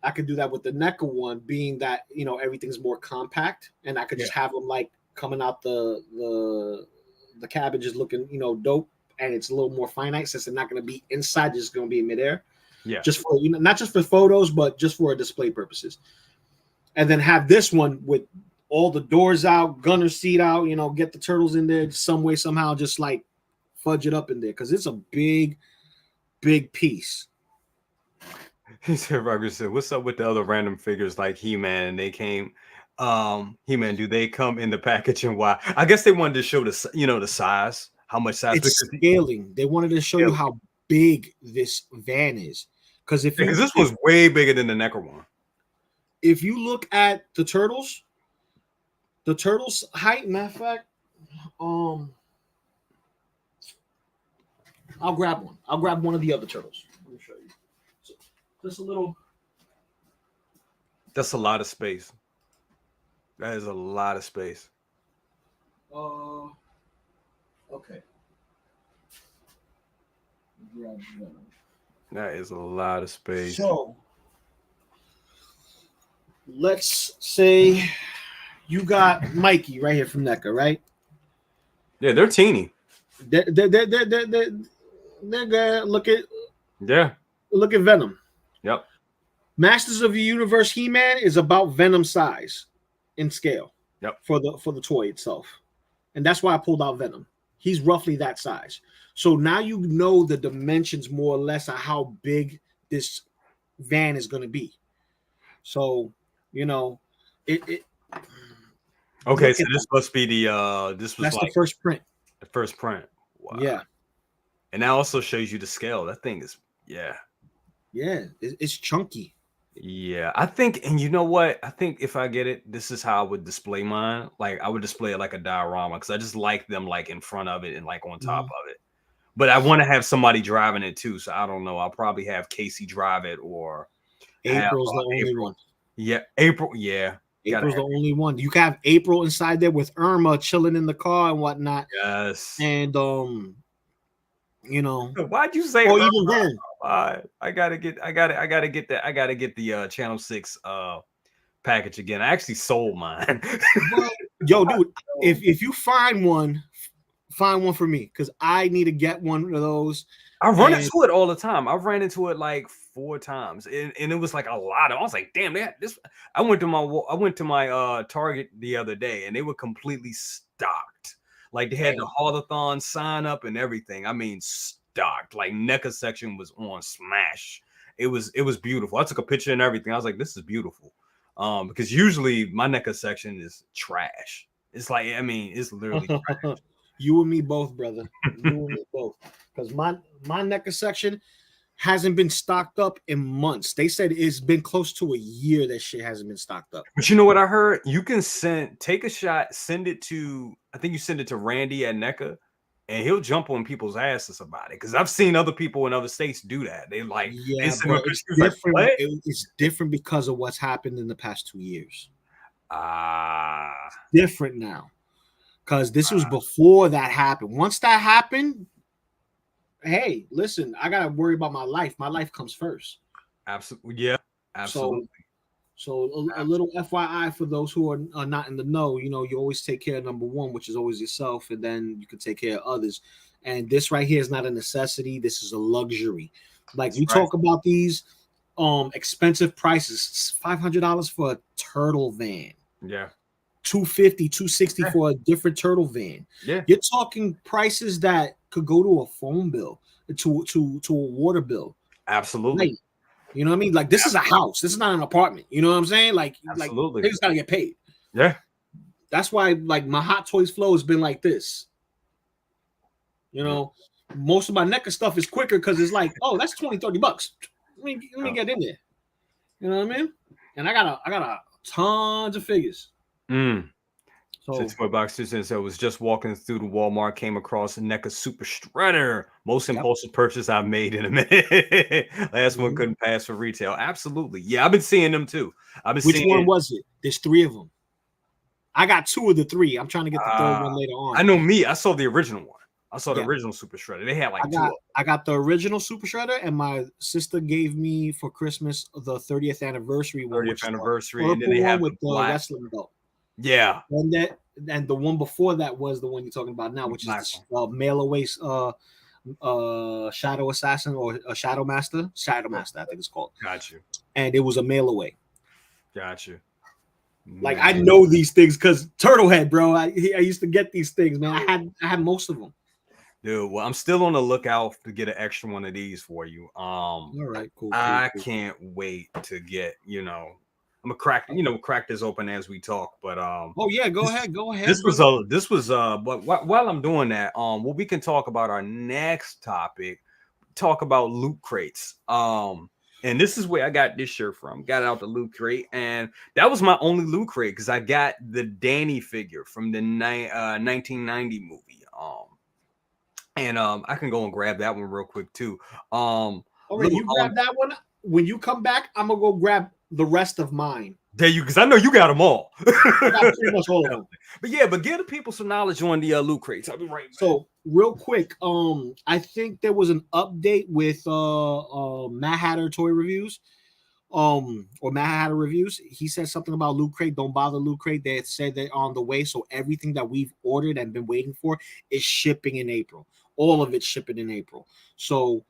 S2: I could do that with the NECA one, being that, you know, everything's more compact, and I could just have them like coming out the cabin just looking, you know, dope, and it's a little more finite since they're not going to be inside, just going to be in midair. Yeah. Just for, you know, not just for photos, but just for display purposes. And then have this one with all the doors out, gunner seat out, you know, get the turtles in there some way, somehow, just like fudge it up in there, because it's a big piece.
S1: He said, Roger said, what's up with the other random figures like He-Man? And they came, He-Man, do they come in the package and why? I guess they wanted to show the, you know, the size, how much size.
S2: It's scaling. They wanted to show you how big this van is. Because
S1: this was way bigger than the NECA one.
S2: If you look at the turtles height, matter of fact, I'll grab one. I'll grab one of the other turtles. Let me show you. So, just a little.
S1: That's a lot of space. That is a lot of space.
S2: Okay.
S1: That is a lot of space.
S2: So, let's say you got Mikey right here from NECA, right?
S1: Yeah, they're teeny.
S2: They're good. Look at Venom.
S1: Yep.
S2: Masters of the Universe He-Man is about Venom size in scale.
S1: Yep.
S2: For the toy itself, and that's why I pulled out Venom. He's roughly that size. So now you know the dimensions more or less of how big this van is going to be. So, you know, it
S1: okay, so this must be the that's
S2: like the first print.
S1: The first print.
S2: Wow. Yeah.
S1: And that also shows you the scale. That thing is
S2: it's chunky.
S1: Yeah, I think, and you know what? I think if I get it, this is how I would display mine. Like I would display it like a diorama, because I just like them like in front of it and like on top of it. But I want to have somebody driving it too, so I don't know. I'll probably have Casey drive it, or
S2: April's the only one.
S1: Yeah, April. Yeah,
S2: April's the only one. You can have April inside there with Irma chilling in the car and whatnot.
S1: Yes.
S2: And You know,
S1: Why'd you say?
S2: or even then,
S1: I gotta get the Channel 6 package again. I actually sold mine.
S2: but yo, dude, if you find one for me because I need to get one of those.
S1: I run
S2: And
S1: into it all the time. I've ran into it like 4 times, and it was like a lot. I was like, damn, they had this. I went to my Target the other day, and they were completely stocked. Like they had the Haulathon sign up and everything. I mean, stocked. Like NECA section was on smash. It was beautiful. I took a picture and everything. I was like, this is beautiful. Because usually my NECA section is trash. It's like, I mean, it's literally trash.
S2: You and me both, brother. You and me both. Because my NECA section hasn't been stocked up in months. They said it's been close to a year that shit hasn't been stocked up.
S1: But you know what I heard? You can take a shot, send it to, I think you send it to Randy at NECA, and he'll jump on people's asses about it. Because I've seen other people in other states do that. They like,
S2: yeah, but it's different. Like, it's different because of what's happened in the past 2 years. Different now. Because this was before that happened. Once that happened, hey, listen, I gotta worry about my life. My life comes first.
S1: Absolutely, yeah, absolutely.
S2: So a little FYI for those who are not in the know, you know, you always take care of number one, which is always yourself, and then you can take care of others. And this right here is not a necessity. This is a luxury. Like we talk about these expensive prices, $500 for a turtle van.
S1: Yeah.
S2: $250, $260 for a different turtle van.
S1: Yeah.
S2: You're talking prices that could go to a phone bill, to a water bill.
S1: Absolutely.
S2: Like, you know what I mean? Like this is a house. This is not an apartment. You know what I'm saying? Like,
S1: absolutely.
S2: Things gotta get paid.
S1: Yeah.
S2: That's why like my Hot Toys flow has been like this. You know, most of my NECA stuff is quicker because it's like, oh, that's $20-$30. Let me get in there. You know what I mean? And I got a tons of figures.
S1: So Toy Box says I was just walking through the Walmart, came across a NECA Super Shredder. Most impulsive purchase I've made in a minute. Last one couldn't pass for retail. Absolutely. Yeah, I've been seeing them too.
S2: Which one was it? There's 3 of them. I got 2 of the 3. I'm trying to get the third one later on.
S1: I know me. I saw the original one. I saw the original Super Shredder. They had like
S2: I got the original Super Shredder, and my sister gave me for Christmas the 30th anniversary one.
S1: 30th anniversary, and then they have
S2: with the wrestling belt.
S1: Yeah,
S2: and the one before that was the one you're talking about now, which is the mail away Shadow Assassin or a Shadow Master. Shadow Master, I think it's called.
S1: Got you.
S2: And it was a mail away.
S1: Got you.
S2: Like I know these things because Turtlehead, bro. I used to get these things, man. I had most of them.
S1: Dude, well, I'm still on the lookout to get an extra one of these for you.
S2: All right, cool.
S1: I can't wait to get, I'm gonna crack this open as we talk. But
S2: oh yeah, go ahead.
S1: This was but while I'm doing that, well, we can talk about our next topic. Talk about loot crates. And this is where I got this shirt from. Got it out the loot crate, and that was my only loot crate because I got the Danny figure from the 1990 movie. And I can go and grab that one real quick too.
S2: Okay, you grab that one. When you come back, I'm gonna go grab the rest of mine.
S1: There you, because I know you got them all.
S2: I got pretty much all of them.
S1: But give the people some knowledge on the loot crates. I'll be right back.
S2: So real quick, I think there was an update with Mad Hatter Toy Reviews, or Mad Hatter Reviews. He said something about loot crate. Don't bother loot crate. They said they're on the way. So everything that we've ordered and been waiting for is shipping in April. All of it's shipping in April. So,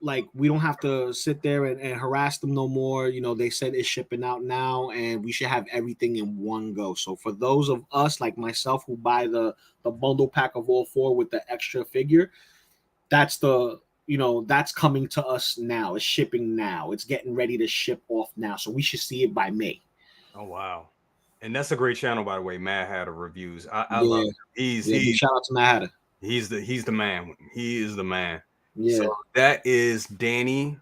S2: like we don't have to sit there and harass them no more. They said it's shipping out now, and we should have everything in one go. So for those of us like myself who buy the bundle pack of all 4 with the extra figure, that's that's coming to us now. It's shipping now. It's getting ready to ship off now. So we should see it by May.
S1: Oh wow. And that's a great channel, by the way, Mad Hatter Reviews. I love it. He's
S2: shout out to Mad Hatter.
S1: He's the man. He is the man.
S2: Yeah.
S1: So that is Danny,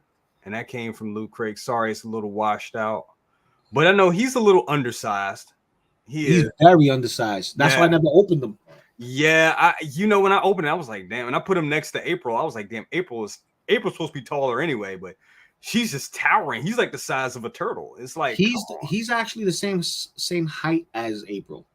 S1: and that came from Loot Crate. Sorry, it's a little washed out, but I know he's a little undersized. He's
S2: very undersized. That's why I never opened them.
S1: Yeah, when I opened it, I was like, damn. And I put him next to April. I was like, damn, April's supposed to be taller anyway, but she's just towering. He's like the size of a turtle. It's like
S2: he's actually the same height as April.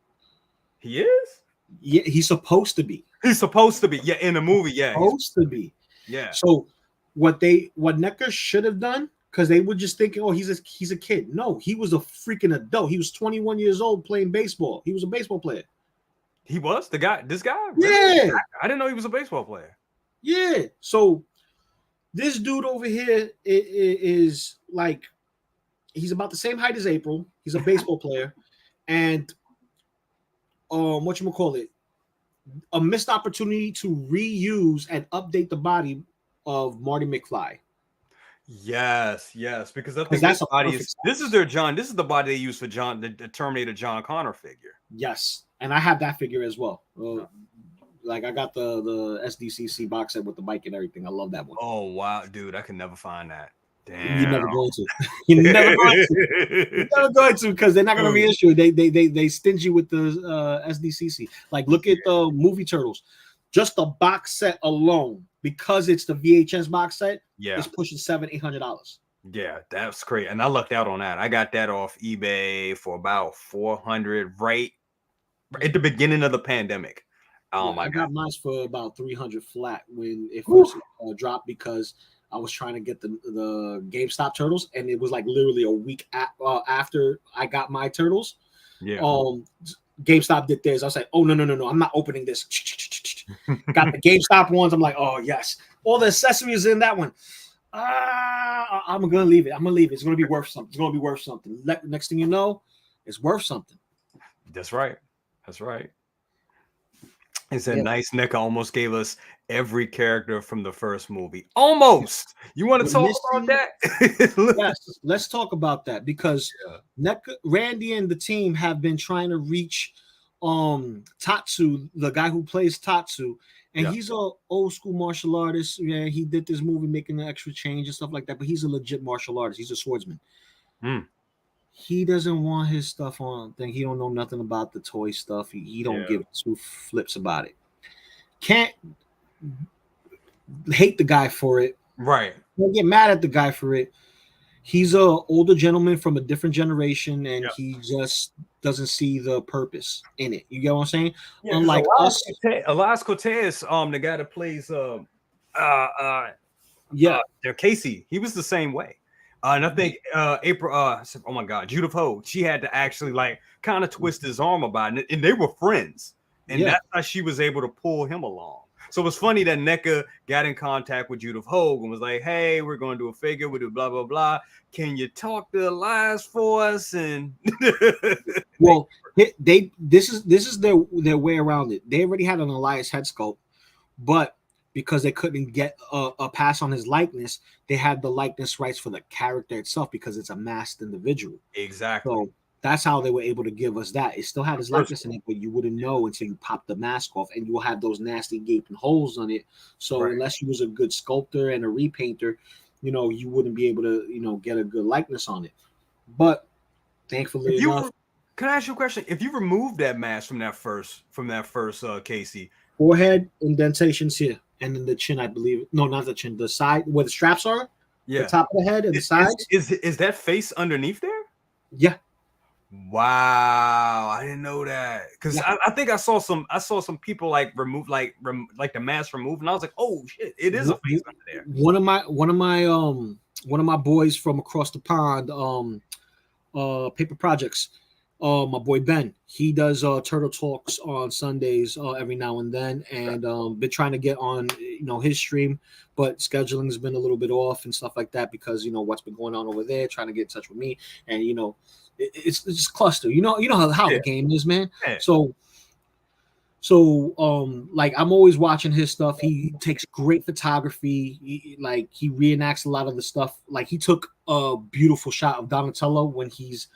S1: He is?
S2: Yeah, he's supposed to be.
S1: He's supposed to be. Yeah, in the movie. Yeah,
S2: Supposed to be.
S1: yeah.
S2: So what Neca should have done, because they were just thinking, oh, he's a kid. No, he was a freaking adult. He was 21 years old playing baseball. He was a baseball player.
S1: He was the guy. This guy. Really?
S2: Yeah,
S1: I didn't know he was a baseball player.
S2: yeah. So this dude over here is like, he's about the same height as April. He's a baseball player, and whatchamacallit, a missed opportunity to reuse and update the body of Marty McFly.
S1: Yes, because I think
S2: That's
S1: this
S2: a
S1: body
S2: perfect
S1: is.
S2: size.
S1: This is their John. This is the body they use for John, the Terminator John Connor figure.
S2: Yes, and I have that figure as well. Like I got the SDCC box set with the bike and everything. I love that one.
S1: Oh wow, dude, I can never find that. Damn.
S2: You're never going to. You're never going to. You're never going to, because they're not going to reissue. They stingy with the SDCC. Like look at the movie Turtles. Just the box set alone, because it's the VHS box set, it's pushing $700-800.
S1: Yeah, that's great. And I lucked out on that. I got that off eBay for about 400 right at the beginning of the pandemic. Oh my
S2: I
S1: god.
S2: got mine for about 300 flat when it first dropped, because I was trying to get the GameStop Turtles, and it was like literally a week after I got my Turtles.
S1: Yeah.
S2: GameStop did theirs. I was like, oh no, I'm not opening this. Got the GameStop ones. I'm like, oh yes, all the accessories in that one. I'm gonna leave it. It's gonna be worth something. Next thing you know, it's worth something.
S1: That's right. It's a nice. Neca almost gave us every character from the first movie. Almost. You want to talk about that?
S2: Yes, let's talk about that, because Neca, Randy and the team have been trying to reach Tatsu, the guy who plays Tatsu, and he's a old school martial artist. Yeah, he did this movie making an extra change and stuff like that, but he's a legit martial artist. He's a swordsman. He doesn't want his stuff on thing. He don't know nothing about the toy stuff. He don't give two flips about it. Can't hate the guy for it.
S1: Right.
S2: Don't get mad at the guy for it. He's a older gentleman from a different generation, and he just doesn't see the purpose in it. You get what I'm saying?
S1: Yeah,
S2: unlike us,
S1: Elias Cortez, the guy that plays Casey, he was the same way. And I think April, oh my God, Judith Ho, she had to actually like kind of twist his arm about it, and they were friends, and that's how she was able to pull him along. So it was funny that Neca got in contact with Judith Hogue and was like, "Hey, we're going to do a figure. We do blah blah blah. Can you talk to Elias for us?" And
S2: well, this is their way around it. They already had an Elias head sculpt, but because they couldn't get a pass on his likeness, they had the likeness rights for the character itself, because it's a masked individual.
S1: Exactly.
S2: So that's how they were able to give us that. It still had his likeness in it, but you wouldn't know until you pop the mask off, and you will have those nasty gaping holes on it. So unless you was a good sculptor and a repainter, you wouldn't be able to, get a good likeness on it. But thankfully enough,
S1: can I ask you a question? If you remove that mask from that first Casey,
S2: forehead indentations here, and then the chin, I believe. No, not the chin. The side where the straps are. Yeah. The top of the head and the sides.
S1: Is that face underneath there?
S2: Yeah.
S1: Wow, I didn't know that, because I think I saw some people like remove like the mask removed, and I was like, oh shit, it is a face under there.
S2: One of my boys from across the pond, Paper Projects, my boy Ben, he does Turtle Talks on Sundays every now and then, and been trying to get on his stream, but scheduling has been a little bit off and stuff like that, because what's been going on over there, trying to get in touch with me, and it's just cluster. You know how the game is, man. Yeah. So like I'm always watching his stuff. He takes great photography. He reenacts a lot of the stuff. Like he took a beautiful shot of Donatello when he's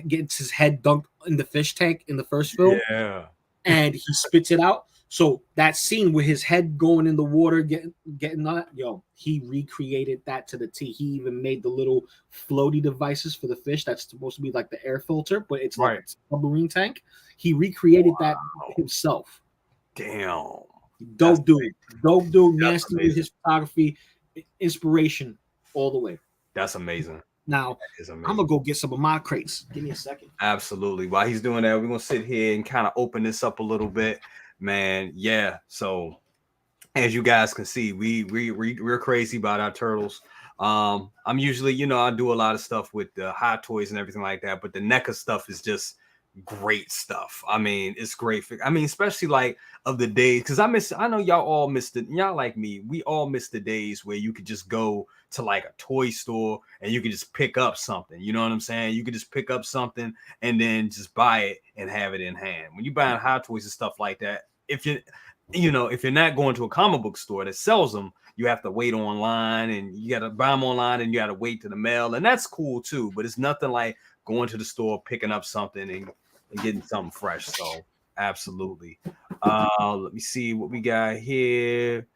S2: gets his head dunked in the fish tank in the first film.
S1: Yeah.
S2: And he spits it out. So that scene with his head going in the water, getting that, he recreated that to the T. He even made the little floaty devices for the fish that's supposed to be like the air filter, but it's like a submarine tank. He recreated that himself.
S1: Damn.
S2: Dope dude. Nasty with his photography, inspiration all the way.
S1: That's amazing.
S2: Now, I'm going to go get some of my crates. Give me a second.
S1: Absolutely. While he's doing that, we're going to sit here and kind of open this up a little bit. man. Yeah. So as you guys can see, we're crazy about our turtles. I'm usually, I do a lot of stuff with the hot toys and everything like that, but the NECA stuff is just great stuff. I mean, it's great. I mean, especially like of the days, because I know y'all all missed it. Y'all like me, we all miss the days where you could just go to like a toy store and you could just pick up something. You know what I'm saying? You could just pick up something and then just buy it and have it in hand. When you buying hot toys and stuff like that, if you're not going to a comic book store that sells them, you have to wait online and you got to buy them online and you got to wait to the mail. And that's cool too, but it's nothing like going to the store, picking up something and getting something fresh. So absolutely. Let me see what we got here.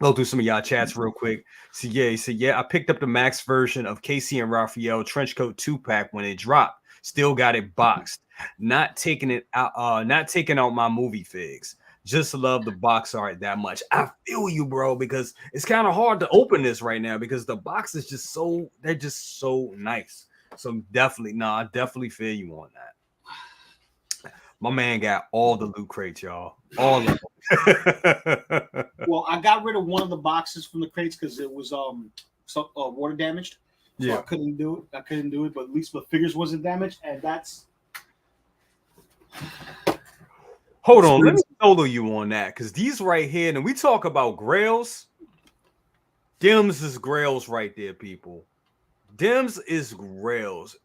S1: Go through some of y'all chats real quick. So yeah, he said, yeah, I picked up the max version of Casey and Raphael Trenchcoat 2-pack when it dropped. Still got it boxed. Not taking out my movie figs. Just love the box art that much. I feel you, bro, because it's kind of hard to open this right now because the box is they're just so nice. So definitely, I definitely feel you on that. My man got all the loot crates, y'all. All of them.
S2: Well, I got rid of one of the boxes from the crates because it was water damaged. So yeah. I couldn't do it, but at least the figures wasn't damaged, and that's.
S1: Hold on, let me solo you on that because these right here, and we talk about grails. Dims is grails right there, people. Dims is grails.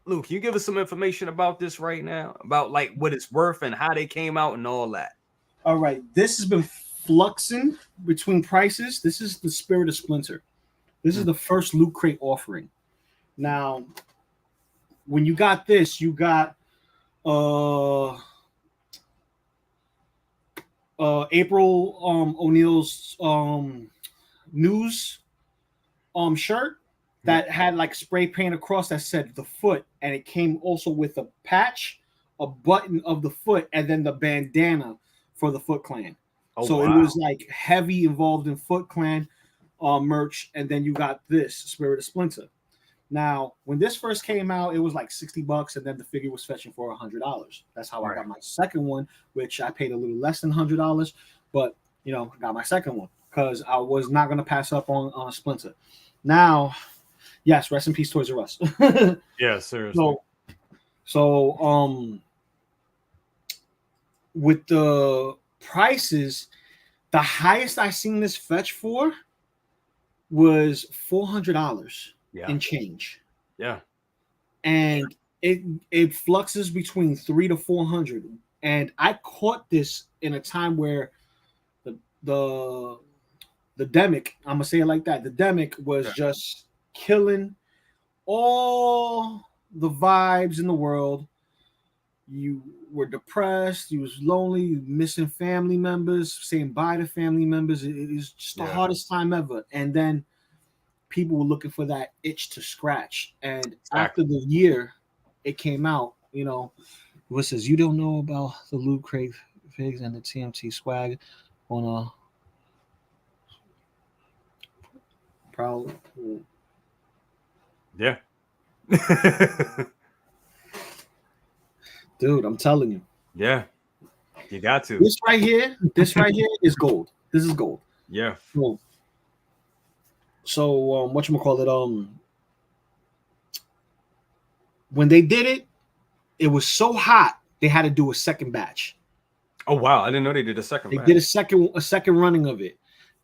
S1: Luke, can you give us some information about this right now? About like what it's worth and how they came out and all that.
S2: All right. This has been fluxing between prices. This is the Spirit of Splinter. This is the first loot crate offering. Now, when you got this, you got April O'Neil's news shirt that had like spray paint across that said the foot, and it came also with a patch, a button of the foot, and then the bandana for the Foot Clan. Oh, so wow. It was like heavy involved in Foot Clan merch, and then you got this Spirit of Splinter. Now, when this first came out, it was like $60, and then the figure was fetching for $100. That's how I got my second one, which I paid a little less than $100, but I got my second one because I was not going to pass up on Splinter. Now, yes, rest in peace, Toys R Us.
S1: Yeah, seriously.
S2: So, with the prices, the highest I seen this fetch for was $400 and change.
S1: Yeah.
S2: And it fluxes between $300 to $400. And I caught this in a time where the demic, I'm gonna say it like that, the demic was just killing all the vibes in the world. You were depressed, you was lonely, you missing family members, saying bye to family members. It is just the hardest time ever. And then people were looking for that itch to scratch. And after the year it came out, what says you don't know about the Loot Crate figs and the TMT swag on a proud.
S1: Yeah.
S2: Dude, I'm telling you.
S1: Yeah. You got to.
S2: This right here is gold. This is gold.
S1: Yeah.
S2: So whatchamacallit, when they did it, it was so hot they had to do a second batch.
S1: Oh wow, I didn't know they did a second batch.
S2: They did a second running of it.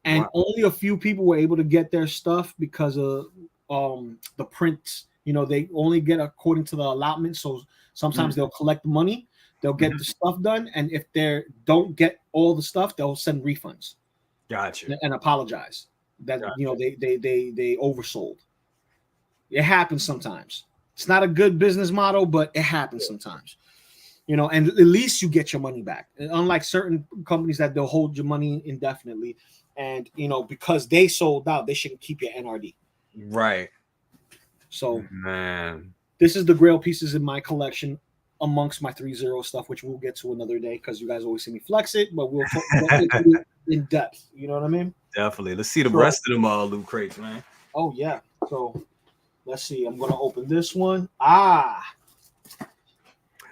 S2: And only a few people were able to get their stuff because of the prints. They only get according to the allotment. So sometimes they'll collect the money, they'll get the stuff done, and if they don't get all the stuff, they'll send refunds.
S1: Gotcha.
S2: And apologize that they oversold. It happens sometimes. It's not a good business model, but it happens sometimes. And at least you get your money back. And unlike certain companies that they'll hold your money indefinitely, and because they sold out, they shouldn't keep your NRD.
S1: Right.
S2: So,
S1: man,
S2: this is the Grail pieces in my collection amongst my 3-0 stuff, which we'll get to another day because you guys always see me flex it, but we'll in depth. You know what I mean?
S1: Definitely. Let's see the rest of them loot crates, man.
S2: Oh yeah. So let's see. I'm gonna open this one.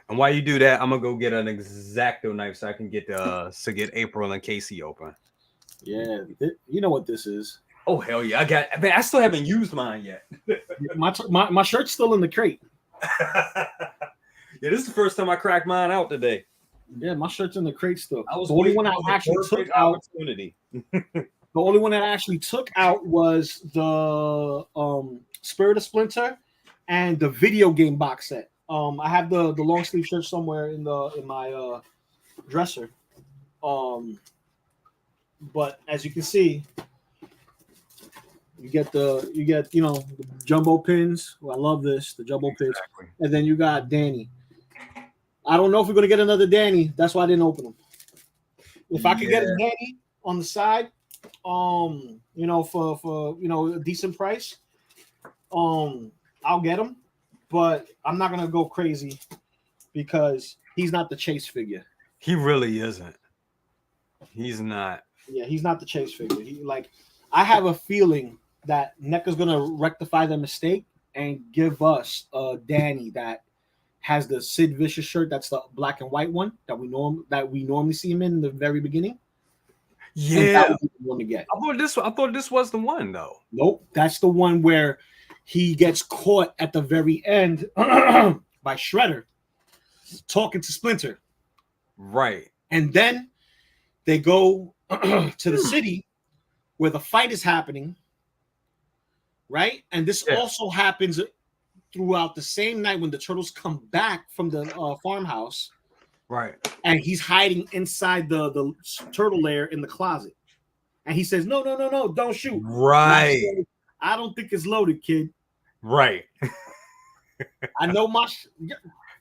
S1: And while you do that, I'm gonna go get an X-Acto knife so I can get April and Casey open.
S2: Yeah, you know what this is.
S1: Oh hell yeah! I still haven't used mine yet.
S2: my shirt's still in the crate.
S1: Yeah, this is the first time I cracked mine out today.
S2: Yeah, my shirt's in the crate still.
S1: I was
S2: the only one I actually took out. The only one that I actually took out was the Spirit of Splinter and the video game box set. I have the long sleeve shirt somewhere in my dresser. But as you can see, you get the jumbo pins. Well, I love this, the jumbo pins. And then you got Danny. I don't know if we're gonna get another Danny. That's why I didn't open them. If I could get a Danny on the side, for a decent price, I'll get him. But I'm not gonna go crazy because he's not the chase figure.
S1: He really isn't. He's not.
S2: Yeah, he's not the chase figure. I have a feeling that NECA's gonna rectify their mistake and give us a Danny that has the Sid Vicious shirt. That's the black and white one that we normally see him in the very beginning.
S1: Yeah, that
S2: was the one to get.
S1: I thought this was the one though.
S2: Nope, that's the one where he gets caught at the very end by Shredder talking to Splinter.
S1: Right,
S2: and then they go to the city where the fight is happening. Right, and this also happens throughout the same night when the turtles come back from the farmhouse.
S1: Right.
S2: And he's hiding inside the turtle lair in the closet. And he says, no, don't shoot.
S1: Right.
S2: I don't think it's loaded, kid.
S1: Right.
S2: I know my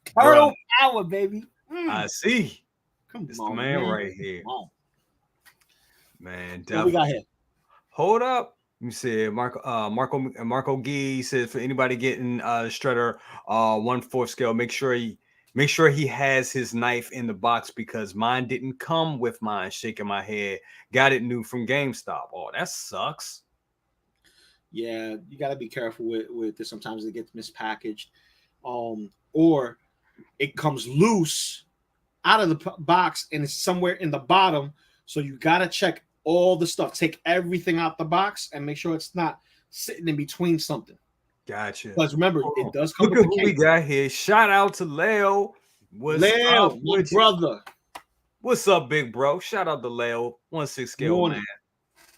S2: turtle power, baby.
S1: I see.
S2: Come
S1: it's
S2: on,
S1: the man right here. Man, definitely.
S2: What we got here?
S1: Hold up. You said Marco Gee says for anybody getting Shredder 1/4 scale, make sure he has his knife in the box because mine didn't come with mine. Shaking my head, got it new from GameStop. Oh, that sucks.
S2: Yeah, you got to be careful with this. Sometimes it gets mispackaged, or it comes loose out of the box and it's somewhere in the bottom. So you got to check all the stuff. Take everything out the box and make sure it's not sitting in between something.
S1: Gotcha.
S2: Because remember, it does come.
S1: Look at who we got here. Shout out to Leo.
S2: Leo, my brother.
S1: What's up, big bro? Shout out to Leo. 1/6 scale, man.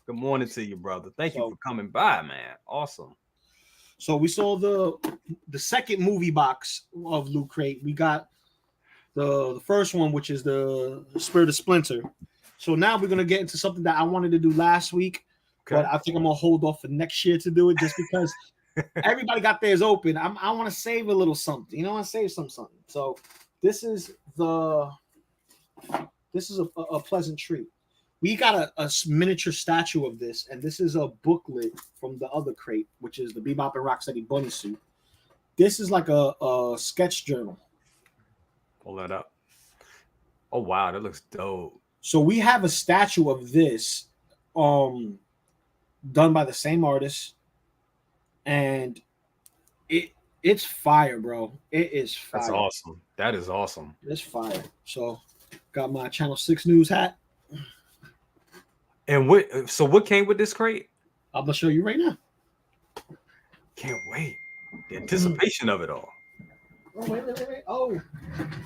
S1: Good morning to you, brother. Thank you for coming by, man. Awesome.
S2: So we saw the second movie box of Loot Crate. We got the first one, which is the Spirit of Splinter. So now we're gonna get into something that I wanted to do last week, but I think I'm gonna hold off for next year to do it just because everybody got theirs open. I want to save a little something. I want to save something. So this is a pleasant treat. We got a miniature statue of this, and this is a booklet from the other crate, which is the Bebop and Rocksteady bunny suit. This is like a sketch journal.
S1: Pull that up. Oh wow, that looks dope.
S2: So we have a statue of this, done by the same artist, and it's fire, bro. It is fire.
S1: That's awesome. That is awesome.
S2: It's fire. So got my Channel 6 News hat.
S1: And what came with this crate?
S2: I'm gonna show you right now.
S1: Can't wait. The anticipation of it all.
S2: Oh, wait. Oh,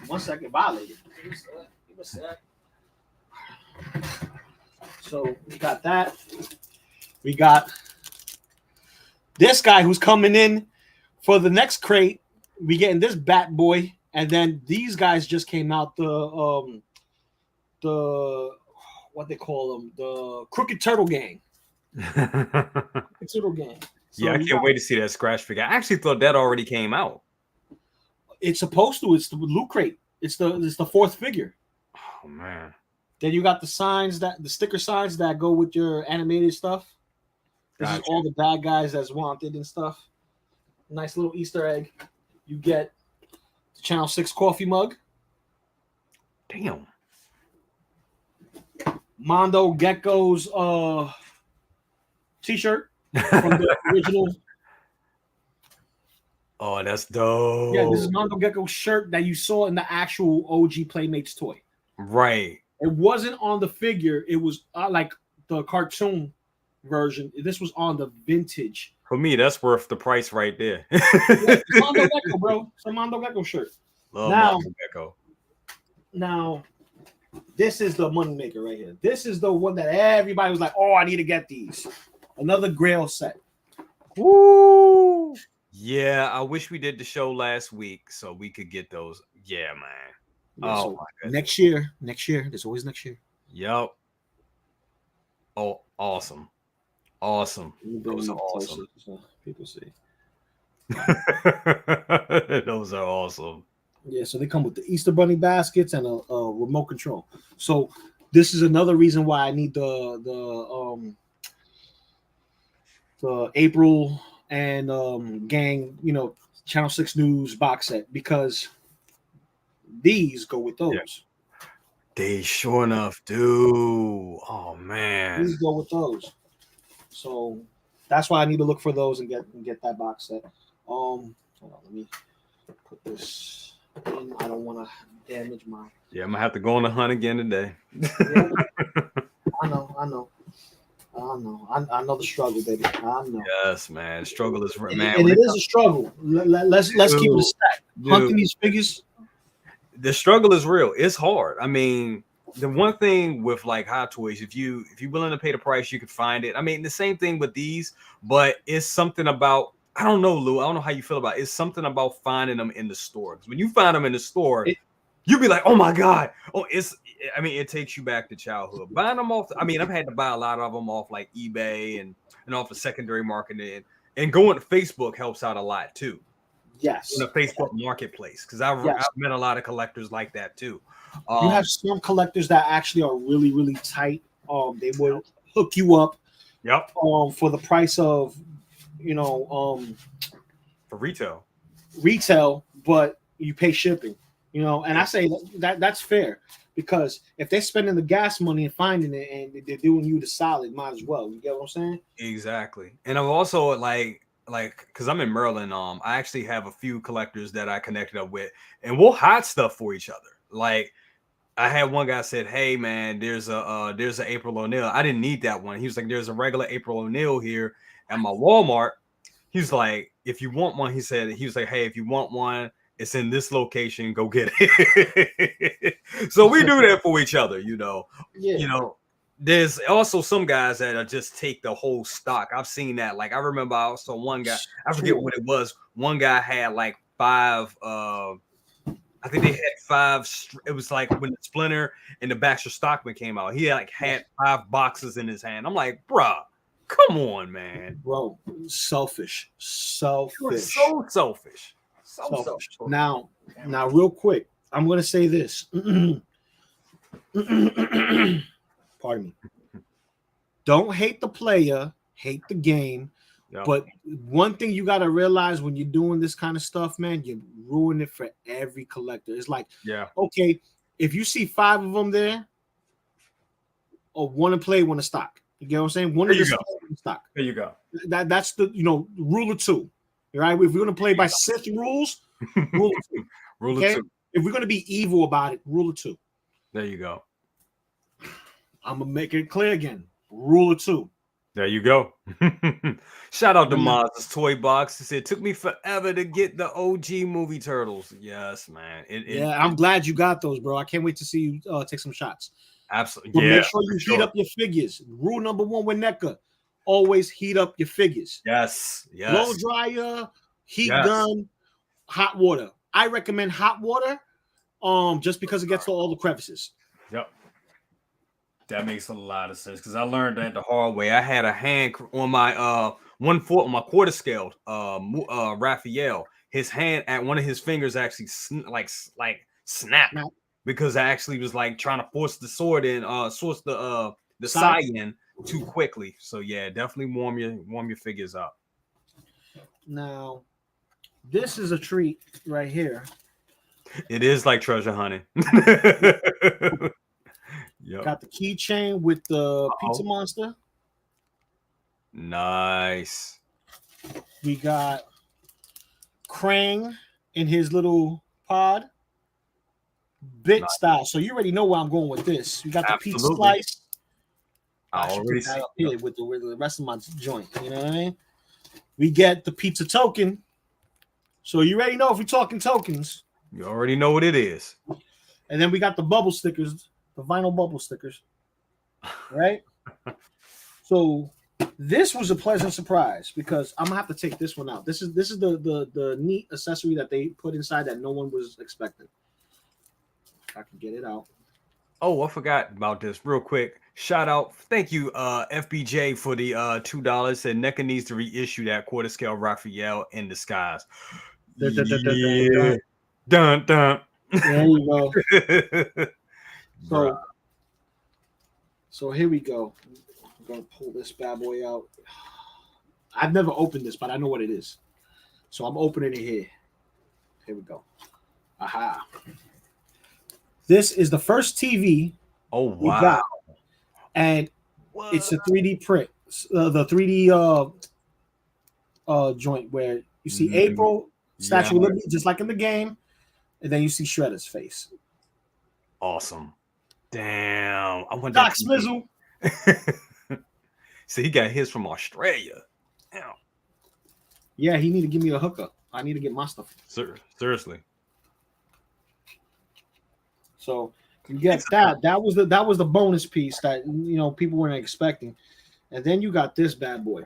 S2: 1 second, violated. Give me a sec. So we got that. We got this guy who's coming in for the next crate. We getting this Bat Boy, and then these guys just came out. The what they call them, the Crooked Turtle Gang. Turtle Gang. So
S1: yeah, I can't wait to see that scratch figure. I actually thought that already came out.
S2: It's supposed to. It's the Loot Crate. It's the fourth figure.
S1: Oh man.
S2: Then you got the sticker signs that go with your animated stuff. This is all the bad guys that's wanted and stuff. Nice little Easter egg. You get the Channel 6 coffee mug.
S1: Damn.
S2: Mondo Gecko's t-shirt from the original.
S1: Oh, that's dope.
S2: Yeah, this is Mondo Gecko's shirt that you saw in the actual OG Playmates toy.
S1: Right.
S2: It wasn't on the figure. It was like the cartoon version. This was on the vintage.
S1: For me, that's worth the price right there.
S2: Yeah, Mondo Gecko, bro. It's a Mondo Gecko shirt.
S1: Love
S2: Now,
S1: Mondo Gecko.
S2: Now, this is the money maker right here. This is the one that everybody was like, "Oh, I need to get these." Another Grail set.
S1: Woo! Yeah, I wish we did the show last week so we could get those. Yeah, man.
S2: Yeah,
S1: oh
S2: so
S1: my goodness.
S2: Next year. There's always next year.
S1: Yep. Oh, awesome. Those are awesome.
S2: So people see.
S1: Those are awesome.
S2: Yeah, so they come with the Easter Bunny baskets and a remote control. So this is another reason why I need the April and gang, Channel 6 News box set, because these go with those.
S1: Yeah. They sure enough do. Oh man,
S2: these go with those. So that's why I need to look for those and get that box set. Hold on, let me put this in. I don't want to damage my.
S1: Yeah, I'm gonna have to go on the hunt again today.
S2: Yeah, I know. I know the struggle, baby. I know.
S1: Yes, man. Struggle is man.
S2: And it is a struggle. Let's keep it a stack. Hunting these figures.
S1: The struggle is real. It's hard. I mean, the one thing with like Hot Toys, if you're willing to pay the price, you can find it. I mean, the same thing with these, but it's something about, I don't know, Lou. I don't know how you feel about it. It's something about finding them in the store. Because when you find them in the store, you'll be like, oh my God. Oh, it takes you back to childhood. Buying them off, I've had to buy a lot of them off like eBay and off the secondary market. And going to Facebook helps out a lot too.
S2: Yes.
S1: In the Facebook marketplace. Because I've met a lot of collectors like that too.
S2: You have some collectors that actually are really, really tight. They will hook you up.
S1: Yep.
S2: For the price of,
S1: for retail,
S2: but you pay shipping. And I say that's fair, because if they're spending the gas money and finding it and they're doing you the solid, might as well. You get what I'm saying?
S1: Exactly. And I'm also like because I'm in Maryland, I actually have a few collectors that I connected up with, and we'll hide stuff for each other. Like I had one guy said, "Hey man, there's a April O'Neil. I didn't need that one." He was like, "There's a regular April O'Neil here at my Walmart." He's like, "If you want one," he was like, "Hey, if you want one, it's in this location. Go get it." So we do that for each other,
S2: Yeah.
S1: There's also some guys that just take the whole stock. I've seen that. Like I remember I saw one guy, I forget what it was. One guy had like 5, I think they had 5. It was like when the Splinter and the Baxter Stockman came out. He had 5 boxes in his hand. I'm like, bruh, come on, man.
S2: Bro, selfish.
S1: You're so selfish.
S2: Now, real quick, I'm gonna say this. Pardon me. Don't hate the player, hate the game. Yep. But one thing you gotta realize when you're doing this kind of stuff, man, you ruin it for every collector. It's like, okay, if you see 5 of them there, or one to play, one to stock. You get what I'm saying? One of the stock.
S1: There you go.
S2: That's the rule of 2. Right? If we're gonna play by Sith rules, rule of 2.
S1: Rule of 2.
S2: If we're gonna be evil about it, rule of 2.
S1: There you go.
S2: I'm gonna make it clear again. Rule of 2.
S1: There you go. Shout out to Maz's Toy Box. He said, "It took me forever to get the OG movie Turtles." Yes, man.
S2: I'm glad you got those, bro. I can't wait to see you take some shots.
S1: Absolutely.
S2: But make sure you heat up your figures. Rule number 1 with NECA: always heat up your figures.
S1: Yes.
S2: Blow dryer, heat gun, hot water. I recommend hot water, just because it gets to all the crevices.
S1: Yep. That makes a lot of sense, because I learned that the hard way. I had a hand on my 1/4 on my quarter scale. Raphael, his hand at one of his fingers actually snapped because I actually was like trying to force the sword in, source the side in too quickly. So yeah, definitely warm your figures up.
S2: Now, this is a treat right here.
S1: It is like treasure hunting.
S2: Yep. Got the keychain with the pizza monster.
S1: Nice.
S2: We got Krang in his little pod, bit
S1: Nice.
S2: style. So you already know where I'm going with this. You got the pizza
S1: Absolutely.
S2: slice.
S1: I
S2: should
S1: already
S2: put that
S1: see.
S2: up here with the rest of my joint. You know what I mean? We get the pizza token. So you already know if we're talking tokens.
S1: You already know what it is.
S2: And then we got the bubble stickers, the vinyl bubble stickers. Right? So this was a pleasant surprise because I'm gonna have to take this one out. This is the neat accessory that they put inside that no one was expecting. If I can get it out.
S1: Oh, I forgot about this real quick. Shout out. Thank you, FBJ, for the $2. Said Neca needs to reissue that quarter scale Raphael in disguise. Yeah. Dun dun.
S2: There you go. So here we go. I'm gonna pull this bad boy out. I've never opened this, but I know what it is. So I'm opening it here. Here we go. Aha. This is the first TV we got. And it's a 3D print. The 3D joint where you see April, Statue of Liberty, just like in the game, and then you see Shredder's face.
S1: Awesome. Damn. I want
S2: Doc
S1: that.
S2: Smizzle.
S1: So he got his from Australia. Damn.
S2: Yeah, he need to give me a hookup. I need to get my stuff.
S1: Seriously.
S2: So you get that. That was the bonus piece that people weren't expecting. And then you got this bad boy.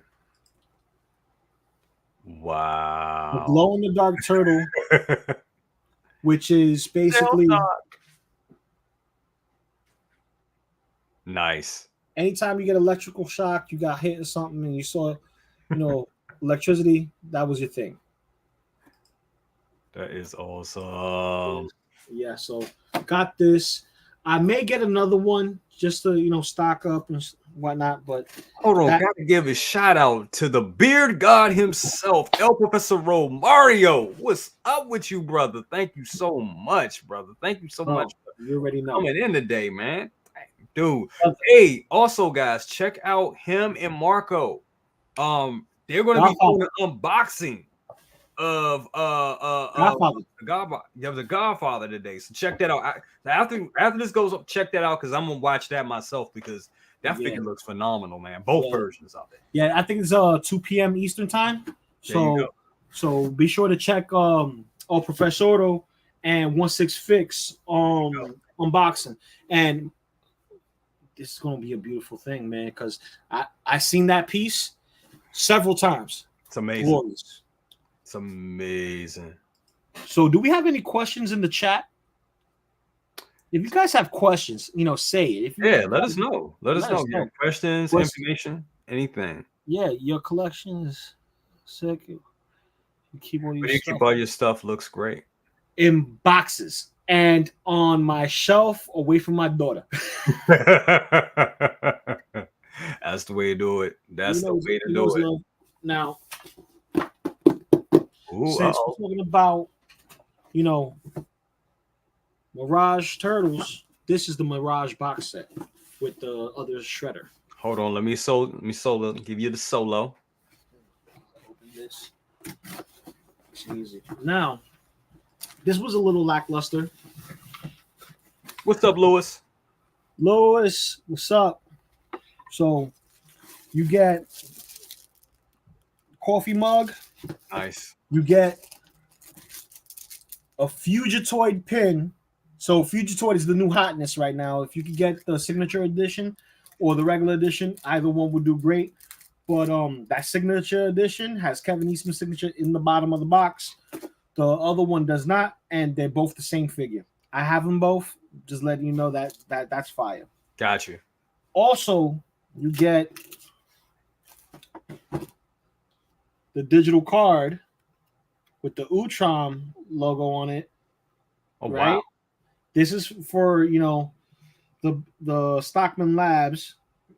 S1: Wow.
S2: The glow in the dark turtle, which is basically
S1: nice.
S2: Anytime you get electrical shock, you got hit or something, and you saw, electricity, that was your thing.
S1: That is awesome.
S2: Yeah, so got this. I may get another one just to stock up and whatnot, but
S1: hold on, gotta give a shout out to the beard god himself, El Professor Mario. What's up with you, brother? Thank you so much, brother. Thank you so much.
S2: You already know.
S1: Coming in today, man. Dude. Hey, also guys, check out him and Marco. They're gonna be doing an unboxing of the Godfather today. So check that out. After this goes up, check that out because I'm gonna watch that myself because that figure looks phenomenal, man. Both versions of it.
S2: Yeah, I think it's 2 p.m. Eastern time. So be sure to check El Professoro and 16 Fix unboxing. And this is gonna be a beautiful thing, man, because I seen that piece several times.
S1: It's amazing.
S2: Glorious.
S1: It's amazing.
S2: So do we have any questions in the chat? If you guys have questions, say it.
S1: Let us know. Let us know. Yeah, questions, information, anything.
S2: Yeah, your collection is sick. You keep all your
S1: stuff. Keep all your stuff. Looks great.
S2: In boxes and on my shelf away from my daughter.
S1: That's the way to do it. That's the way to do it.
S2: Now, since we're talking about, Mirage Turtles, this is the Mirage box set with the other Shredder.
S1: Hold on, let me solo. Give you the solo.
S2: Open this. It's easy. Now, this was a little lackluster.
S1: What's up, Lewis?
S2: Lewis, what's up? So, you get coffee mug.
S1: Nice.
S2: You get a Fugitoid pin. So Fugitoid is the new hotness right now. If you could get the signature edition or the regular edition, either one would do great. But that signature edition has Kevin Eastman's signature in the bottom of the box. The other one does not, and they're both the same figure. I have them both. Just letting you know that's fire.
S1: Got you.
S2: Also, you get the digital card with the Utrom logo on it.
S1: Oh,
S2: right? Wow. This is for, the Stockman Labs.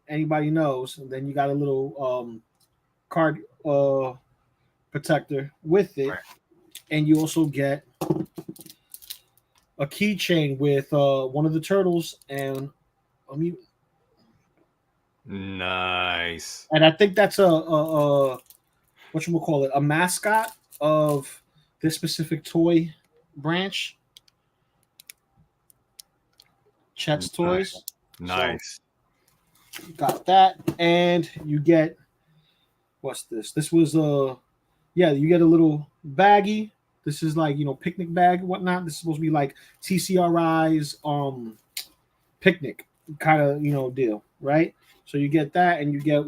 S2: Anybody knows. And then you got a little card protector with it. Right. And you also get a keychain with one of the turtles and a mutant.
S1: Nice.
S2: And I think that's a whatchamacallit, a mascot of this specific toy branch. Chet's Toys.
S1: Nice.
S2: So, you got that, and you get what's this? This was you get a little baggie. This is like picnic bag and whatnot. This is supposed to be like TCRI's picnic kind of deal, right? So you get that, and you get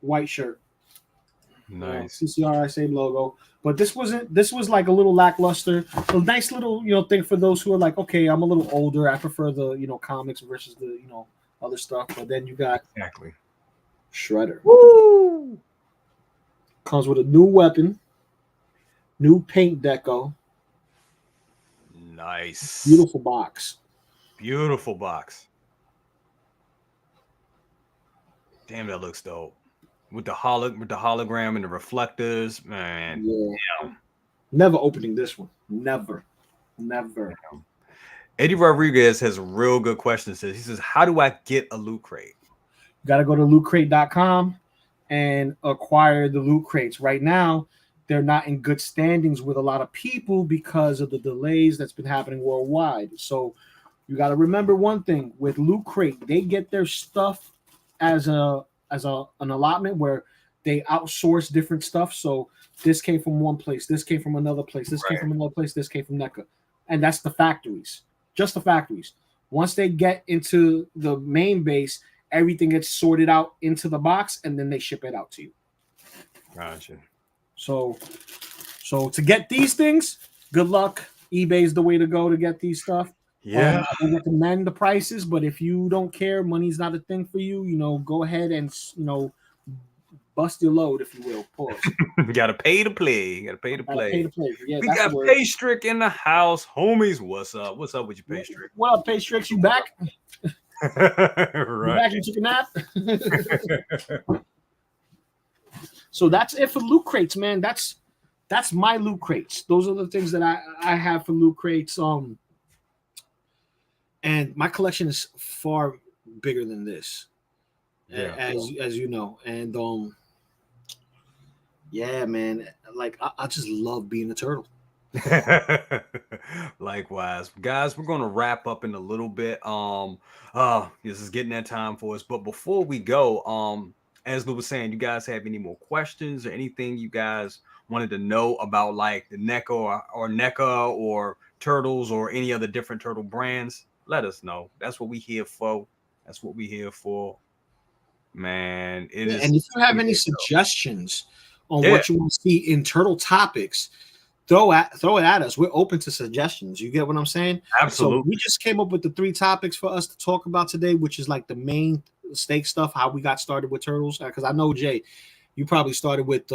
S2: white shirt.
S1: Nice.
S2: TCRI same logo. But this wasn't. This was like a little lackluster, a nice little thing for those who are like, okay, I'm a little older. I prefer the comics versus the other stuff. But then you got
S1: exactly
S2: Shredder.
S1: Woo!
S2: Comes with a new weapon, new paint deco.
S1: Nice.
S2: Beautiful box.
S1: Beautiful box. Damn, that looks dope. With the hologram and the reflectors, man.
S2: Yeah. Never opening this one. Never.
S1: Eddie Rodriguez has a real good question. He says, how do I get a loot crate?
S2: You got to go to lootcrate.com and acquire the loot crates. Right now, they're not in good standings with a lot of people because of the delays that's been happening worldwide. So you got to remember one thing with Loot Crate, they get their stuff as an allotment where they outsource different stuff. So this came from one place, this came from another place, this came from another place, this came from Neca. And that's the factories, just the factories. Once they get into the main base, everything gets sorted out into the box and then they ship it out to you.
S1: Gotcha.
S2: So to get these things, good luck. eBay is the way to go to get these stuff.
S1: Yeah.
S2: I recommend the prices, but if you don't care, money's not a thing for you, go ahead and, bust your load, if you will. Pause.
S1: You gotta pay to play. Yeah,
S2: Yeah,
S1: we got Paystrick in the house. Homies, what's up? What's up with you, Paystrick?
S2: What up, Paystrick? You back?
S1: Right.
S2: You back? You took a nap? So that's it for loot crates, man. That's my loot crates. Those are the things that I have for loot crates. And my collection is far bigger than this. Yeah. As you know. And yeah, man. Like I just love being a turtle.
S1: Likewise, guys, we're gonna wrap up in a little bit. This is getting that time for us. But before we go, as Lou was saying, you guys have any more questions or anything you guys wanted to know about, like the Neca or Neca or Turtles or any other different turtle brands? Let us know. That's what we here for. Man, it is.
S2: And if you have any suggestions on what you want to see in turtle topics, throw it at us. We're open to suggestions. You get what I'm saying?
S1: Absolutely.
S2: So we just came up with the 3 topics for us to talk about today, which is like the main stake stuff, how we got started with turtles. Because I know, Jay, you probably started with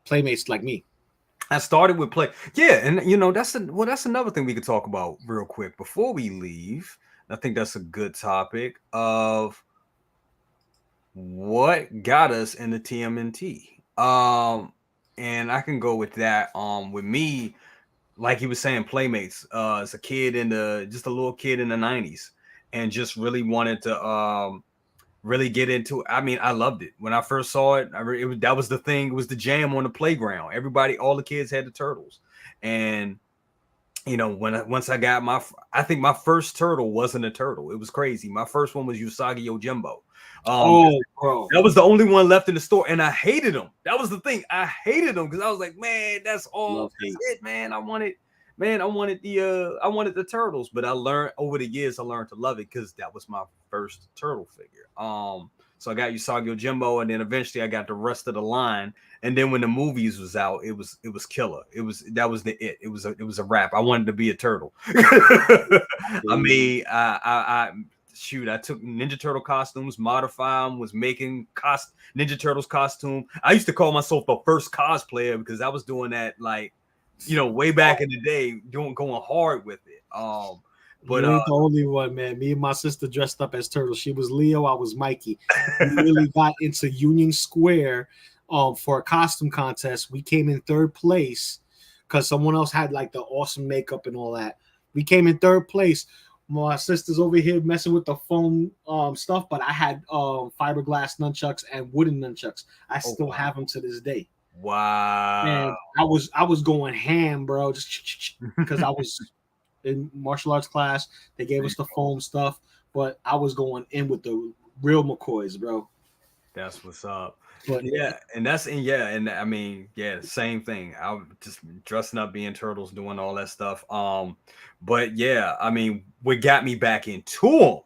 S2: Playmates like me.
S1: I started with play. Yeah, and that's another thing we could talk about real quick before we leave. I think that's a good topic of what got us into TMNT. And I can go with that. With me, like he was saying, Playmates. As a kid just a little kid in the 90s, and just really wanted to really get into it. I mean, I loved it when I first saw it. That was the thing. It was the jam on the playground. All the kids had the turtles, and once I got I think my first turtle wasn't a turtle. It was crazy. My first one was Usagi Yojimbo.
S2: Bro,
S1: that was the only one left in the store, and I hated him. That was the thing. I hated him because I was like, man, that's all. That's it, man. I wanted the turtles, but I learned over the years. I learned to love it because that was my first turtle figure. So I got Usagi Yojimbo, and then eventually I got the rest of the line. And then when the movies was out, it was killer. It was a wrap. I wanted to be a turtle. I mean, I took Ninja Turtle costumes, modify them, was making Ninja Turtles costume. I used to call myself the first cosplayer because I was doing that way back in the day, going hard with it. But
S2: you ain't the only one, man. Me and my sister dressed up as turtles. She was Leo, I was Mikey. We really got into Union Square for a costume contest. We came in 3rd place because someone else had like the awesome makeup and all that. We came in 3rd place. My sister's over here messing with the foam stuff, but I had fiberglass nunchucks and wooden nunchucks. I still have them to this day.
S1: Wow.
S2: And I was going ham, bro, just because I was in martial arts class. They gave us the foam stuff, but I was going in with the real McCoys, bro.
S1: That's what's up.
S2: But
S1: Yeah, and I mean, yeah, same thing. I was just dressing up, being turtles, doing all that stuff. But yeah, I mean, what got me back into them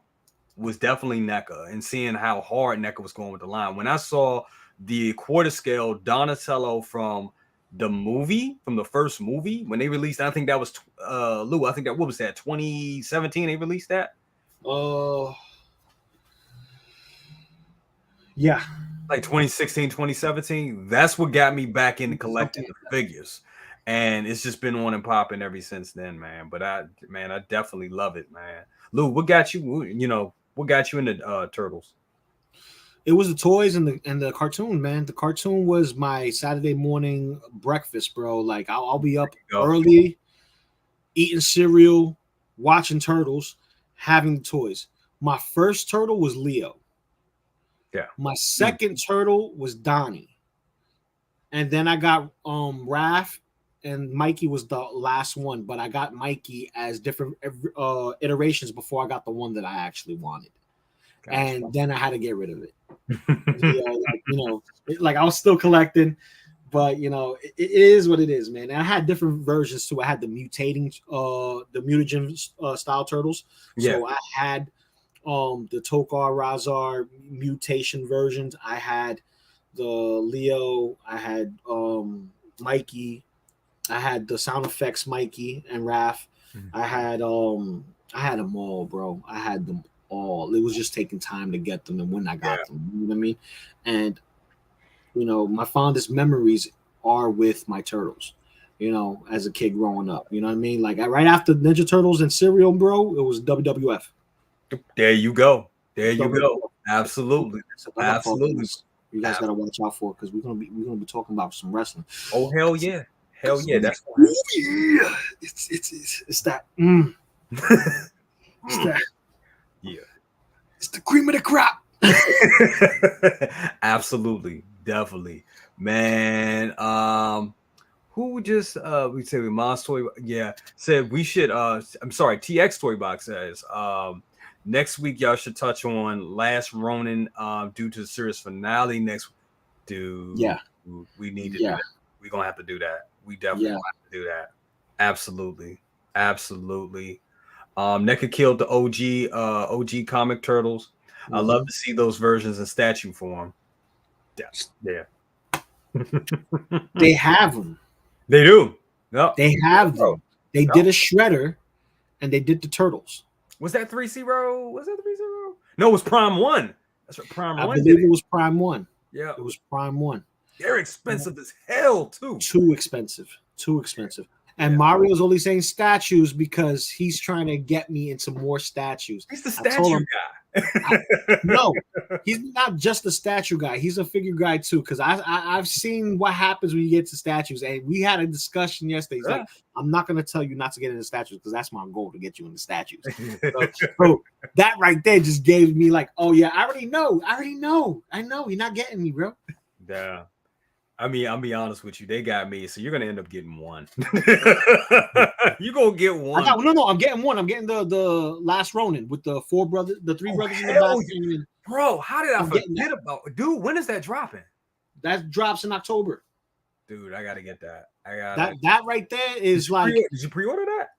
S1: was definitely NECA and seeing how hard NECA was going with the line. When I saw the quarter scale Donatello from the first movie, when they released, I think that was Lou, I think that, what was that, 2017 they released that?
S2: Yeah.
S1: Like 2016, 2017. That's what got me back into collecting the figures. And it's just been on and popping ever since then, man. But I definitely love it, man. Lou, what got you, what got you into Turtles?
S2: It was the toys and the cartoon, man. The cartoon was my Saturday morning breakfast, bro. Like I'll be up early, eating cereal, watching Turtles, having the toys. My first turtle was Leo.
S1: Yeah.
S2: My second turtle was Donnie. And then I got Raph, and Mikey was the last one, but I got Mikey as different iterations before I got the one that I actually wanted. Gotcha. And then I had to get rid of it. Like I was still collecting, but it is what it is, man. And I had different versions too. I had the mutating, the mutagen style turtles.
S1: Yeah.
S2: So I had the Tokar Razar mutation versions. I had the Leo. I had Mikey. I had the sound effects Mikey and Raph. Mm-hmm. I had them all, bro. I had them all. It was just taking time to get them and when I got them. You know what I mean? And my fondest memories are with my turtles. As a kid growing up. You know what I mean? Like right after Ninja Turtles and Cereal, bro, it was WWF.
S1: There you go. Absolutely. Absolutely.
S2: You guys gotta watch out for, because we're gonna be talking about some wrestling.
S1: Oh hell yeah. Hell yeah. That's
S2: yeah. It's that. It's that.
S1: Yeah.
S2: It's the cream of the crop.
S1: Absolutely. Definitely. Man. Who just we say with Moss Toy, said we should I'm sorry, TX Toy Box says next week y'all should touch on Last Ronin due to the series finale next. Dude, we need to do that. We're gonna have to do that. We definitely have to do that. Absolutely. NECA killed the OG comic turtles. Mm-hmm. I love to see those versions in statue form. Yeah.
S2: They have them.
S1: They do. No,
S2: they have them. They did a Shredder, and they did the Turtles.
S1: Was that 3-0? Was that 3-0? No, it was Prime 1. That's what Prime 1
S2: did. I believe it was Prime 1.
S1: Yeah.
S2: It was Prime 1.
S1: They're expensive as hell, too.
S2: Too expensive. And Mario's only saying statues because he's trying to get me into more statues.
S1: He's the statue guy.
S2: No, he's not just a statue guy. He's a figure guy too. Because I've seen what happens when you get to statues, and we had a discussion yesterday. He's like, I'm not going to tell you not to get into statues because that's my goal, to get you into statues. So that right there just gave me like, oh yeah, I already know. I know. You're not getting me, bro.
S1: Yeah. I mean, I'll be honest with you. They got me, so you're gonna end up getting one. You're gonna get one.
S2: I'm getting one. I'm getting the Last Ronin with the three brothers in the back.
S1: Yeah. Bro, how did I forget about? Dude, when is that dropping?
S2: That drops in October.
S1: Dude, I gotta get that.
S2: That right there is like.
S1: Did you pre-order that?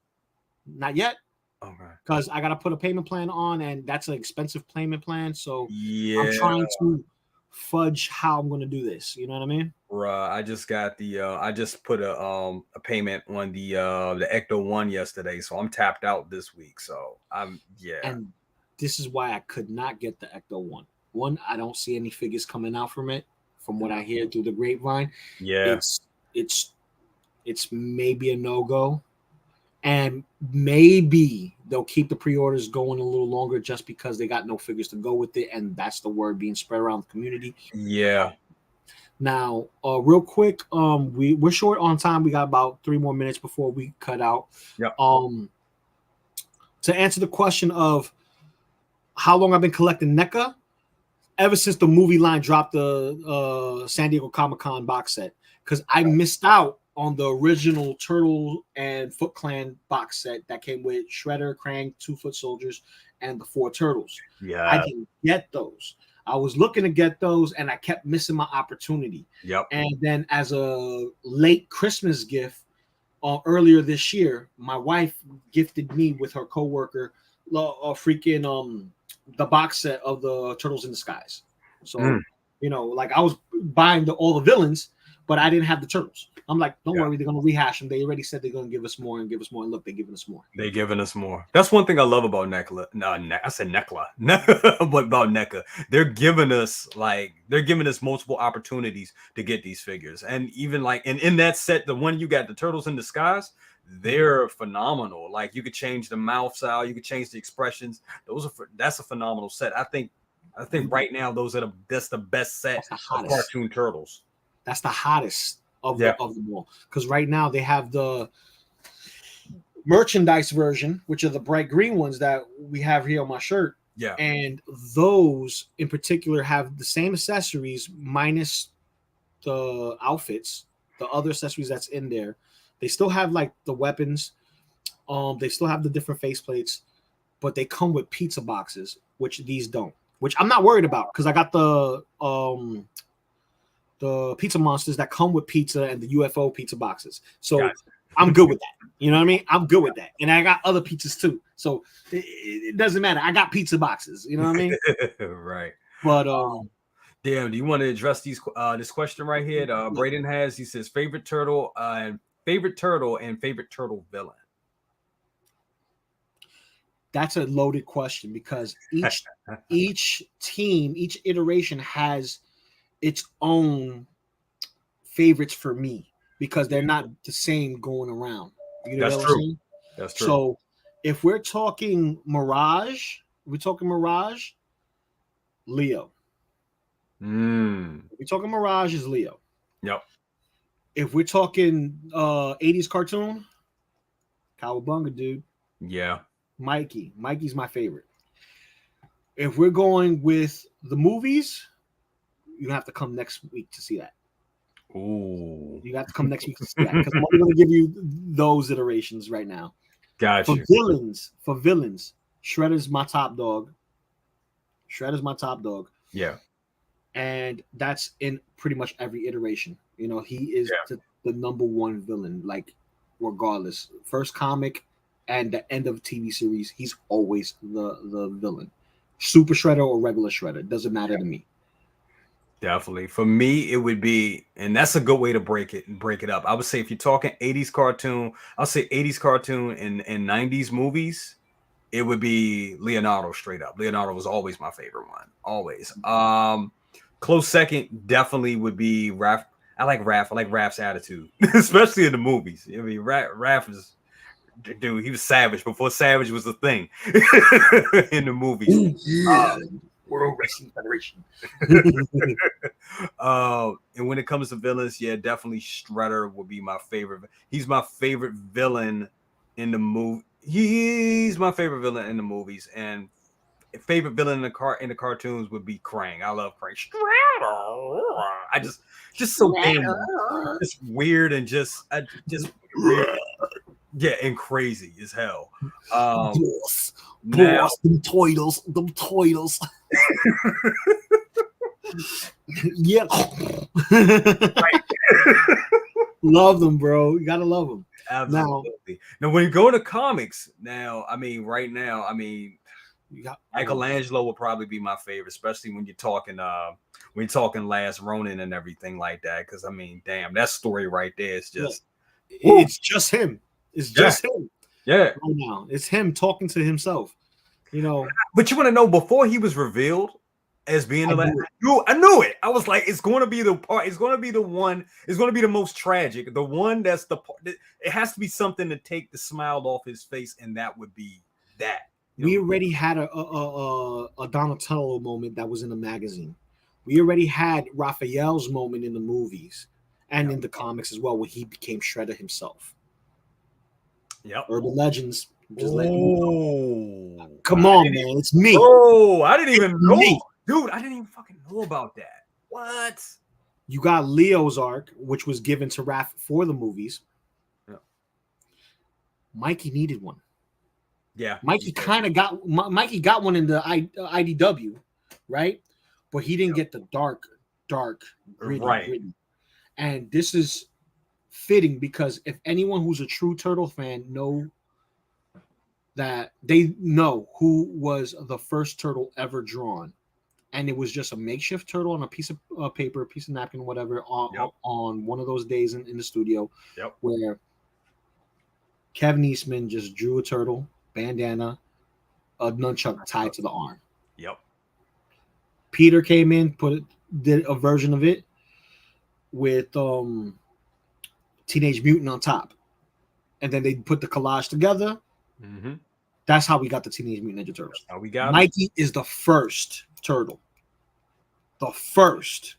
S2: Not yet.
S1: Okay.
S2: Because I gotta put a payment plan on, and that's an expensive payment plan. So
S1: I'm
S2: trying to fudge how I'm gonna do this. You know what I mean?
S1: Bruh, I just got I just put a payment on the Ecto 1 yesterday, so I'm tapped out this week. So I'm
S2: And this is why I could not get the Ecto 1. One, I don't see any figures coming out from it, from what I hear through the grapevine.
S1: Yeah.
S2: It's maybe a no-go. And maybe they'll keep the pre-orders going a little longer just because they got no figures to go with it, and that's the word being spread around the community.
S1: Yeah.
S2: Now, real quick, we're short on time. We got about 3 more minutes before we cut out.
S1: Yeah.
S2: To answer the question of how long I've been collecting NECA, ever since the movie line dropped the San Diego Comic-Con box set. because I missed out on the original Turtle and Foot Clan box set that came with Shredder, Krang, 2 Foot Soldiers, and the 4 Turtles.
S1: Yeah.
S2: I didn't get those. I was looking to get those, and I kept missing my opportunity.
S1: Yep.
S2: And then as a late Christmas gift, earlier this year, my wife gifted me with her coworker freaking the box set of the Turtles in Disguise. So you know, like I was buying all the villains, but I didn't have the Turtles. I'm like, don't worry, they're gonna rehash them. They already said they're gonna give us more and give us more. And look, they're giving us more.
S1: They're giving us more. That's one thing I love about Neca. I said Necla. But about Neca, they're giving us multiple opportunities to get these figures, and even like in that set, the one you got, the Turtles in Disguise, they're phenomenal. Like you could change the mouth style, you could change the expressions. That's a phenomenal set. I think right now that's the best set of cartoon Turtles.
S2: That's the hottest of them all, because right now they have the merchandise version, which are the bright green ones that we have here on my shirt.
S1: Yeah,
S2: and those in particular have the same accessories minus the outfits, the other accessories that's in there. They still have like the weapons, they still have the different faceplates, but they come with pizza boxes, which these don't. Which I'm not worried about because I got the pizza monsters that come with pizza and the UFO pizza boxes. So I'm good with that. You know what I mean? I'm good with that. And I got other pizzas too. So it doesn't matter. I got pizza boxes. You know what I mean?
S1: Right.
S2: But
S1: damn, do you want to address this question right here? Braden has, he says, favorite turtle and favorite turtle villain.
S2: That's a loaded question because each team, each iteration has its own favorites for me because they're not the same going around. You know
S1: That's true. That's true.
S2: So if we're talking Mirage, Leo. If we're talking Mirage is Leo.
S1: Yep.
S2: If we're talking 80s cartoon, Cowabunga, dude.
S1: Yeah.
S2: Mikey's my favorite. If we're going with the movies, you have to come next week to see that.
S1: Ooh.
S2: You have to come next week to see that because I'm only going to give you those iterations right now.
S1: Gotcha.
S2: For villains, Shredder's my top dog.
S1: Yeah.
S2: And that's in pretty much every iteration. You know, he is the number one villain, like regardless. First comic and the end of TV series, he's always the villain. Super Shredder or regular Shredder, doesn't matter to me.
S1: Definitely. For me, it would be, and that's a good way to break it up. I would say if you're talking 80s cartoon, I'll say 80s cartoon and 90s movies, it would be Leonardo straight up. Leonardo was always my favorite one. Always. Close second definitely would be Raph. I like Raph. I like Raph's attitude, especially in the movies. I mean, Raph is, dude, he was savage before savage was a thing in the movies.
S2: World Wrestling Federation.
S1: And when it comes to villains, yeah, definitely Shredder would be my favorite. He's my favorite villain in the movie. He's my favorite villain in the movies, and favorite villain in the cartoons would be Krang. I love Krang. Shredder. I just so damn just weird and just weird. Yeah, and crazy as hell.
S2: Boss, them toidles. Yeah.
S1: Right.
S2: Love them, bro. You gotta love them.
S1: Absolutely. Now, when you go to comics, right now, Michelangelo will probably be my favorite, especially when you're talking Last Ronin and everything like that. Because damn, that story right there is just
S2: it's just him. It's just him.
S1: Yeah.
S2: Right now, it's him talking to himself. You know.
S1: But you want to know, before he was revealed as being I knew it. I was like, it's going to be the part. It's going to be the one. It's going to be the most tragic. The one that's the part. It has to be something to take the smile off his face, and that would be that.
S2: We already had a Donatello moment that was in the magazine. We already had Raphael's moment in the movies and in the comics as well, when he became Shredder himself.
S1: Yep.
S2: Urban Legends. Just letting you know. Come on, man. It's me.
S1: Oh, I didn't even know. Dude, I didn't even fucking know about that. What?
S2: You got Leo's arc, which was given to Raph for the movies.
S1: Yeah.
S2: Mikey needed one.
S1: Yeah,
S2: Mikey got one in the IDW, right? But he didn't get the dark, gritty. And this is fitting because if anyone who's a true Turtle fan know that they know who was the first turtle ever drawn, and it was just a makeshift turtle on a piece of paper, a piece of napkin, whatever, on one of those days in the studio, where Kevin Eastman just drew a turtle, bandana, a nunchuck tied to the arm.
S1: Yep.
S2: Peter came in, did a version of it with Teenage Mutant on top, and then they put the collage together.
S1: Mm-hmm.
S2: That's how we got the Teenage Mutant Ninja Turtles.
S1: How we got
S2: Mikey is the first turtle. The first.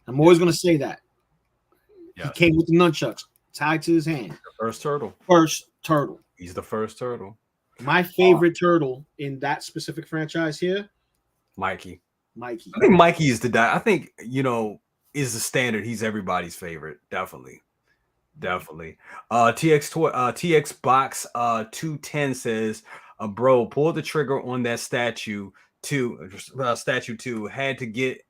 S2: I'm always going to say that. Yes. He came with the nunchucks tied to his hand.
S1: The first turtle.
S2: First turtle.
S1: He's the first turtle.
S2: My favorite turtle in that specific franchise here,
S1: Mikey.
S2: I
S1: think Mikey is I think, is the standard. He's everybody's favorite. Definitely. TX Box 210 says, bro, pull the trigger on that statue 2 had to get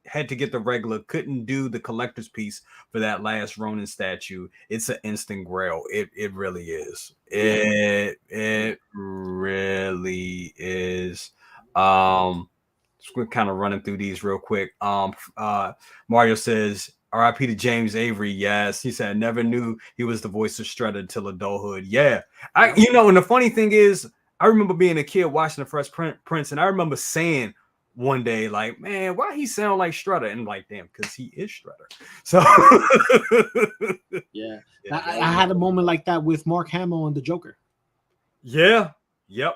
S1: the regular, couldn't do the collector's piece for that last Ronin statue. It's an instant grail. It really is. It really is. We're kind of running through these real quick. Mario says, R.I.P. to James Avery. Yes, he said, I never knew he was the voice of Shredder until adulthood. Yeah, and the funny thing is, I remember being a kid watching the Fresh Prince, and I remember saying one day, like, man, why he sound like Shredder? And I'm like, damn, because he is Shredder. So
S2: yeah. I had a moment like that with Mark Hamill and the Joker.
S1: Yeah. Yep.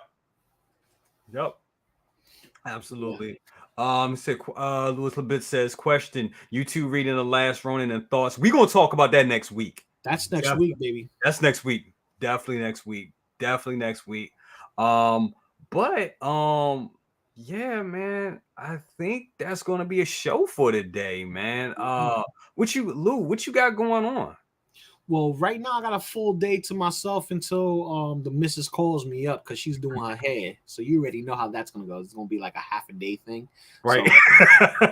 S1: Absolutely. Louis Labit says, question, you two reading The Last Ronin and thoughts. We're gonna talk about that next week.
S2: That's next week, baby.
S1: That's next week. Definitely next week. Yeah, man, I think that's gonna be a show for today, man. What you got going on?
S2: Well, right now I got a full day to myself until the missus calls me up because she's doing her hair. So you already know how that's gonna go. It's gonna be like a half a day thing,
S1: right?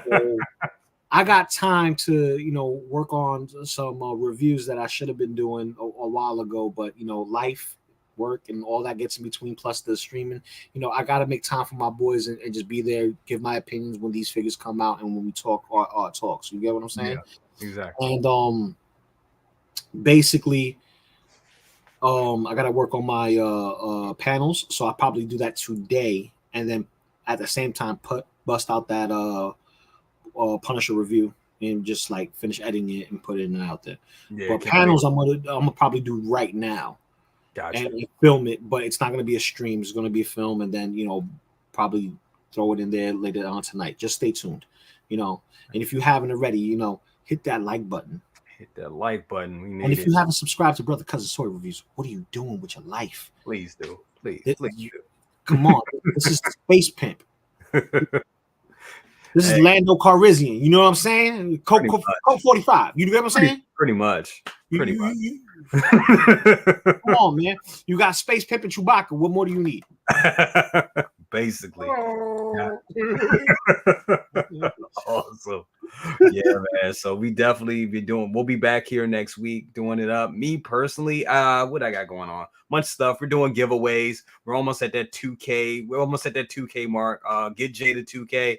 S2: So I got time to work on some reviews that I should have been doing a while ago, but life, work, and all that gets in between. Plus the streaming, I got to make time for my boys and just be there, give my opinions when these figures come out and when we talk our talks. You get what I'm saying?
S1: Yeah, exactly.
S2: And basically, I gotta work on my panels, so I'll probably do that today, and then at the same time bust out that Punisher review and just like finish editing it and put it out there. Yeah, but panels I'm gonna probably do right now.
S1: Gotcha.
S2: And film it, but it's not gonna be a stream. It's gonna be a film, and then probably throw it in there later on tonight. Just stay tuned, And if you haven't already, hit that like button.
S1: Hit that like button. We need
S2: and if you haven't subscribed to Brother Cousin Toy Reviews, what are you doing with your life?
S1: Please do. Please do.
S2: Come on. This is Space Pimp. This is Lando Calrissian. You know what I'm saying? Coke 45. You know what I'm saying?
S1: Pretty much. Come
S2: on, man. You got Space Pimp and Chewbacca. What more do you need?
S1: Basically. Yeah. Awesome. Yeah, man. So we definitely we'll be back here next week doing it up. Me personally, what I got going on? Much stuff. We're doing giveaways. We're almost at that 2K. We're almost at that 2K mark. Get Jay to 2K.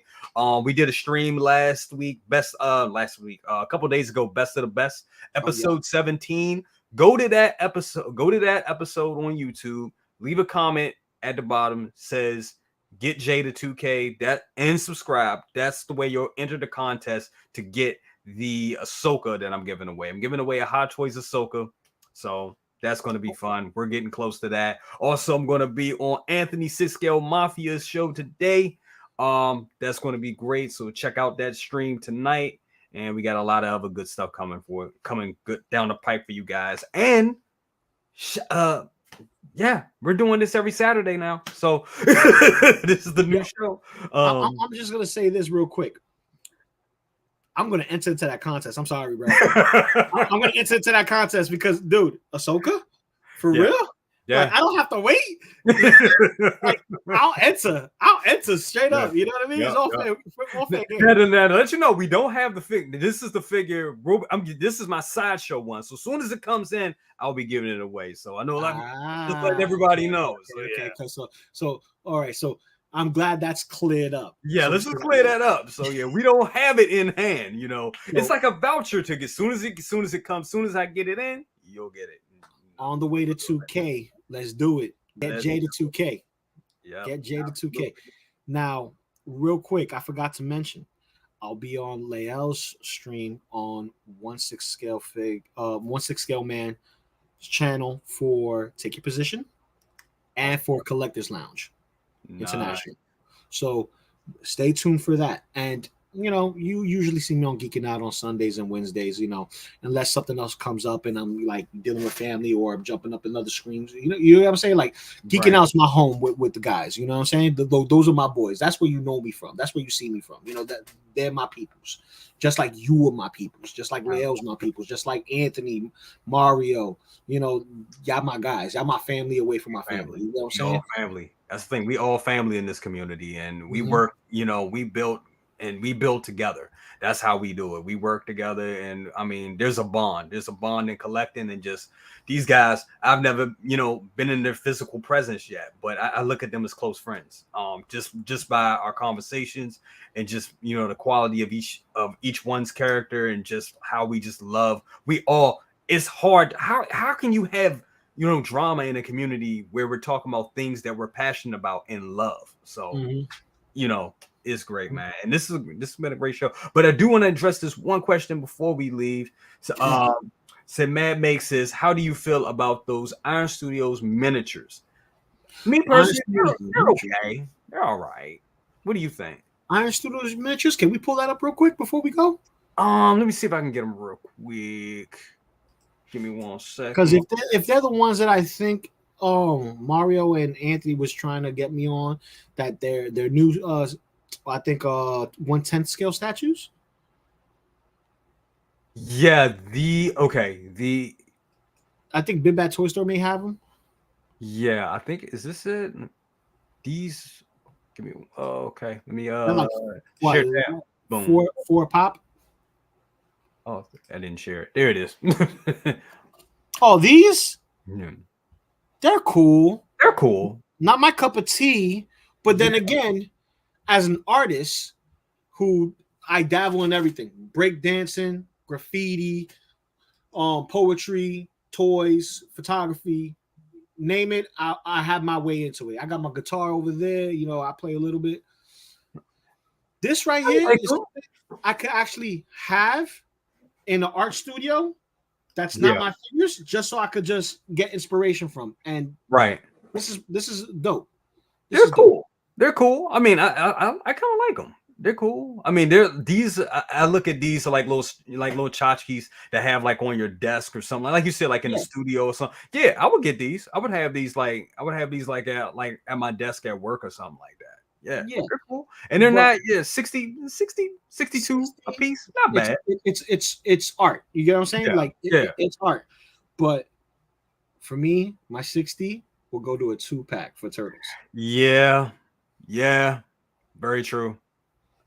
S1: We did a stream last week, a couple days ago, best of the best, episode 17. Go to that episode on YouTube. Leave a comment at the bottom, says get Jay to 2K, and subscribe. That's the way you'll enter the contest to get the Ahsoka that I'm giving away. I'm giving away a Hot Toys Ahsoka, so that's going to be fun. We're getting close to that. Also, I'm going to be on Anthony Siskel Mafia's show today. That's going to be great. So check out that stream tonight, and we got a lot of other good stuff coming good down the pipe for you guys. And yeah, we're doing this every Saturday now. So this is the new show.
S2: I'm just gonna say this real quick. I'm gonna enter into that contest. I'm sorry, bro. I'm gonna enter into that contest because, dude, Ahsoka, for real?
S1: Yeah.
S2: Like, I don't have to wait. Like, I'll enter straight up. You know what I mean? It's all fair game.
S1: Now, to let you know, we don't have the figure. This is the figure. This is my sideshow one. So as soon as it comes in, I'll be giving it away. So I know, just let everybody know.
S2: Okay. So all right. So I'm glad that's cleared up.
S1: Yeah,
S2: so,
S1: let's just clear that up. So yeah, we don't have it in hand. It's like a voucher ticket. As soon as it comes, soon as I get it in, you'll get it.
S2: On the way to 2K, let's do it. Get Jay to 2K.
S1: Yeah.
S2: Get Jay to 2K. Now, real quick, I forgot to mention, I'll be on Lael's stream on 1/6 scale man channel for Take Your Position and for Collectors Lounge International. So stay tuned for that. And you usually see me on Geeking Out on Sundays and Wednesdays, unless something else comes up and I'm like dealing with family or I'm jumping up in other screens. You know what I'm saying? Like Geeking Out's my home with the guys. You know what I'm saying? Those are my boys. That's where you know me from. That's where you see me from. That they're my peoples. Just like you are my peoples. Just like Rael's my peoples. Just like Anthony, Mario. Y'all my guys. Y'all my family away from my family. You know what I'm saying?
S1: All family. That's the thing. We all family in this community, and we work. We build together. That's how we do it. We work together, and I mean, there's a bond. There's a bond in collecting, and just these guys. I've never, been in their physical presence yet, but I look at them as close friends. Just by our conversations, and just the quality of each one's character, and just how we just love. We all. It's hard. How can you have drama in a community where we're talking about things that we're passionate about and love? So, it's great, man. And this has been a great show. But I do want to address this one question before we leave. So, said Mad Makes says, how do you feel about those Iron Studios miniatures? Me personally, they're okay. They're all right. What do you think?
S2: Iron Studios miniatures. Can we pull that up real quick before we go?
S1: Let me see if I can get them real quick. Give me 1 second.
S2: Because if they're the ones that I think Mario and Anthony was trying to get me on, that they're new I think 1/10 scale statues.
S1: Yeah,
S2: I think Big Bad Toy Store may have them.
S1: Yeah, I think is this it? These give me okay. Let me
S2: Like,
S1: share that.
S2: Boom. Four pop.
S1: Oh, I didn't share it. There it is.
S2: Oh, these?
S1: Yeah.
S2: They're cool.
S1: They're cool.
S2: Not my cup of tea, but then again, as an artist who I dabble in everything: breakdancing, graffiti, poetry, toys, photography, name it. I have my way into it. I got my guitar over there. I play a little bit. This right here is something I could actually have in an art studio. That's not my figures, just so I could just get inspiration from. And this is dope.
S1: They're cool. They're cool. I mean, I kind of like them. They're cool. I mean, I look at these like little tchotchkes that have like on your desk or something. Like you said, like in the studio or something. Yeah, I would get these. I would have these like at my desk at work or something like that. Yeah, they're cool. And they're not 60, 62 a piece. Not bad.
S2: It's art. You get what I'm saying? It's art. But for me, my 60 will go to a 2-pack for Turtles.
S1: Yeah. Very true.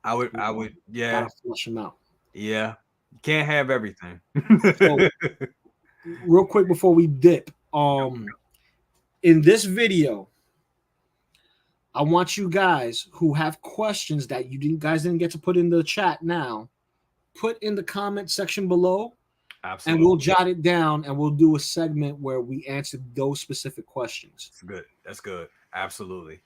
S1: I would
S2: gotta flush them out.
S1: Yeah. You can't have everything.
S2: So, real quick before we dip, in this video, I want you guys who have questions that you guys didn't get to put in the chat now, put in the comment section below. Absolutely. And we'll jot it down and we'll do a segment where we answer those specific questions.
S1: That's good. Absolutely.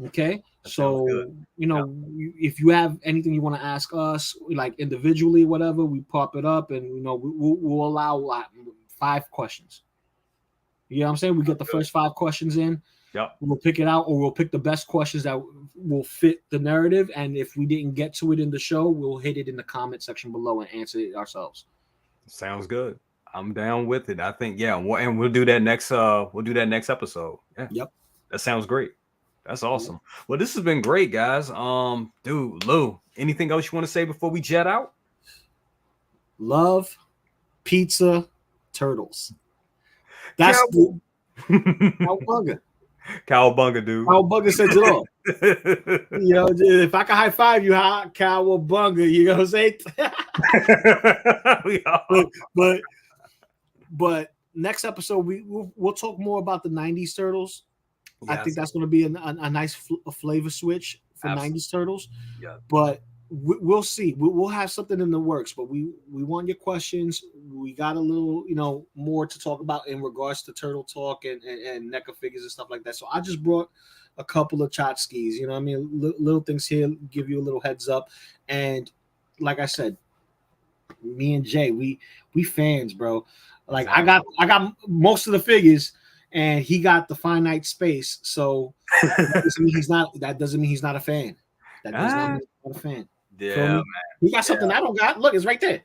S2: Okay. So, if you have anything you want to ask us, like individually, whatever, we pop it up and, we'll allow 5 questions. You know what I'm saying? We get the first 5 questions in.
S1: Yep.
S2: We'll pick it out, or we'll pick the best questions that will fit the narrative. And if we didn't get to it in the show, we'll hit it in the comment section below and answer it ourselves.
S1: Sounds good. I'm down with it. I think, and we'll do that next episode. Yeah.
S2: Yep.
S1: That sounds great. That's awesome. Well, this has been great, guys. Dude, Lou, anything else you want to say before we jet out?
S2: Love, pizza, turtles. That's the Cowabunga.
S1: Cowabunga, dude.
S2: Cowabunga says it all. You know, if I can high five you, Cowabunga, you know what I'm saying? but next episode we'll talk more about the 90s turtles. Yes. I think that's going to be a nice flavor switch for Absolutely. 90s turtles.
S1: Yeah.
S2: But we'll see. We'll have something in the works, but we want your questions. We got a little, more to talk about in regards to Turtle Talk and NECA figures and stuff like that. So I just brought a couple of tchotchkes, you know what I mean? Little things here, give you a little heads up. And like I said, me and Jay, we fans, bro. Like exactly. I got most of the figures, and he got the finite space. So that doesn't mean he's not a fan. That does not mean he's not a fan.
S1: Yeah, man.
S2: He got something I don't got. Look, it's right there.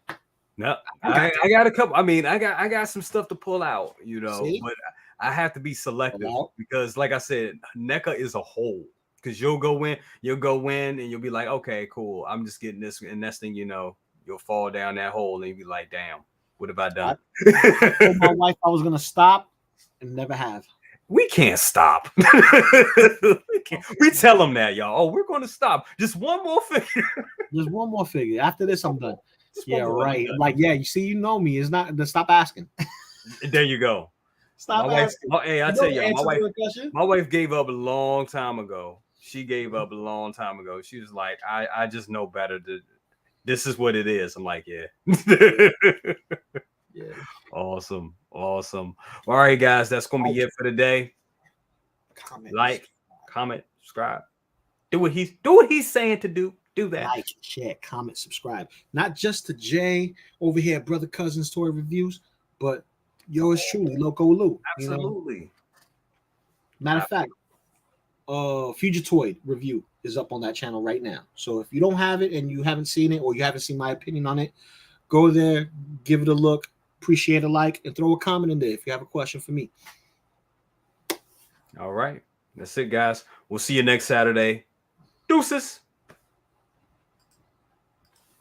S1: No, I got a couple. I mean, I got some stuff to pull out, but I have to be selective because, like I said, NECA is a whole. Because you'll go in, and you'll be like, okay, cool. I'm just getting this, and next thing you know, you'll fall down that hole, and you'll be like, damn, what have I done?
S2: I told my wife I was gonna stop, and never have.
S1: We can't stop. We tell them that, y'all. Oh, we're going to stop. Just one more figure.
S2: Just one more figure. After this, I'm done. Yeah, right. Like, yeah, you see, you know me. It's not. Stop asking.
S1: There you go.
S2: Stop asking.
S1: Hey, I tell you, my wife gave up a long time ago. She gave up a long time ago. She was like, I just know better. This is what it is. I'm like, yeah. Yeah. Awesome. All right, guys, that's gonna be it for today. Comment, subscribe. Do what he's saying to do. Do that.
S2: Like, share, comment, subscribe. Not just to Jay over here at Brother Cousins Toy Reviews, but yours truly, Loco Lou.
S1: Absolutely.
S2: Matter of fact, Fugitoid review is up on that channel right now. So if you don't have it and you haven't seen it, or you haven't seen my opinion on it, go there, give it a look. Appreciate a like, and throw a comment in there if you have a question for me.
S1: All right. That's it, guys. We'll see you next Saturday. Deuces.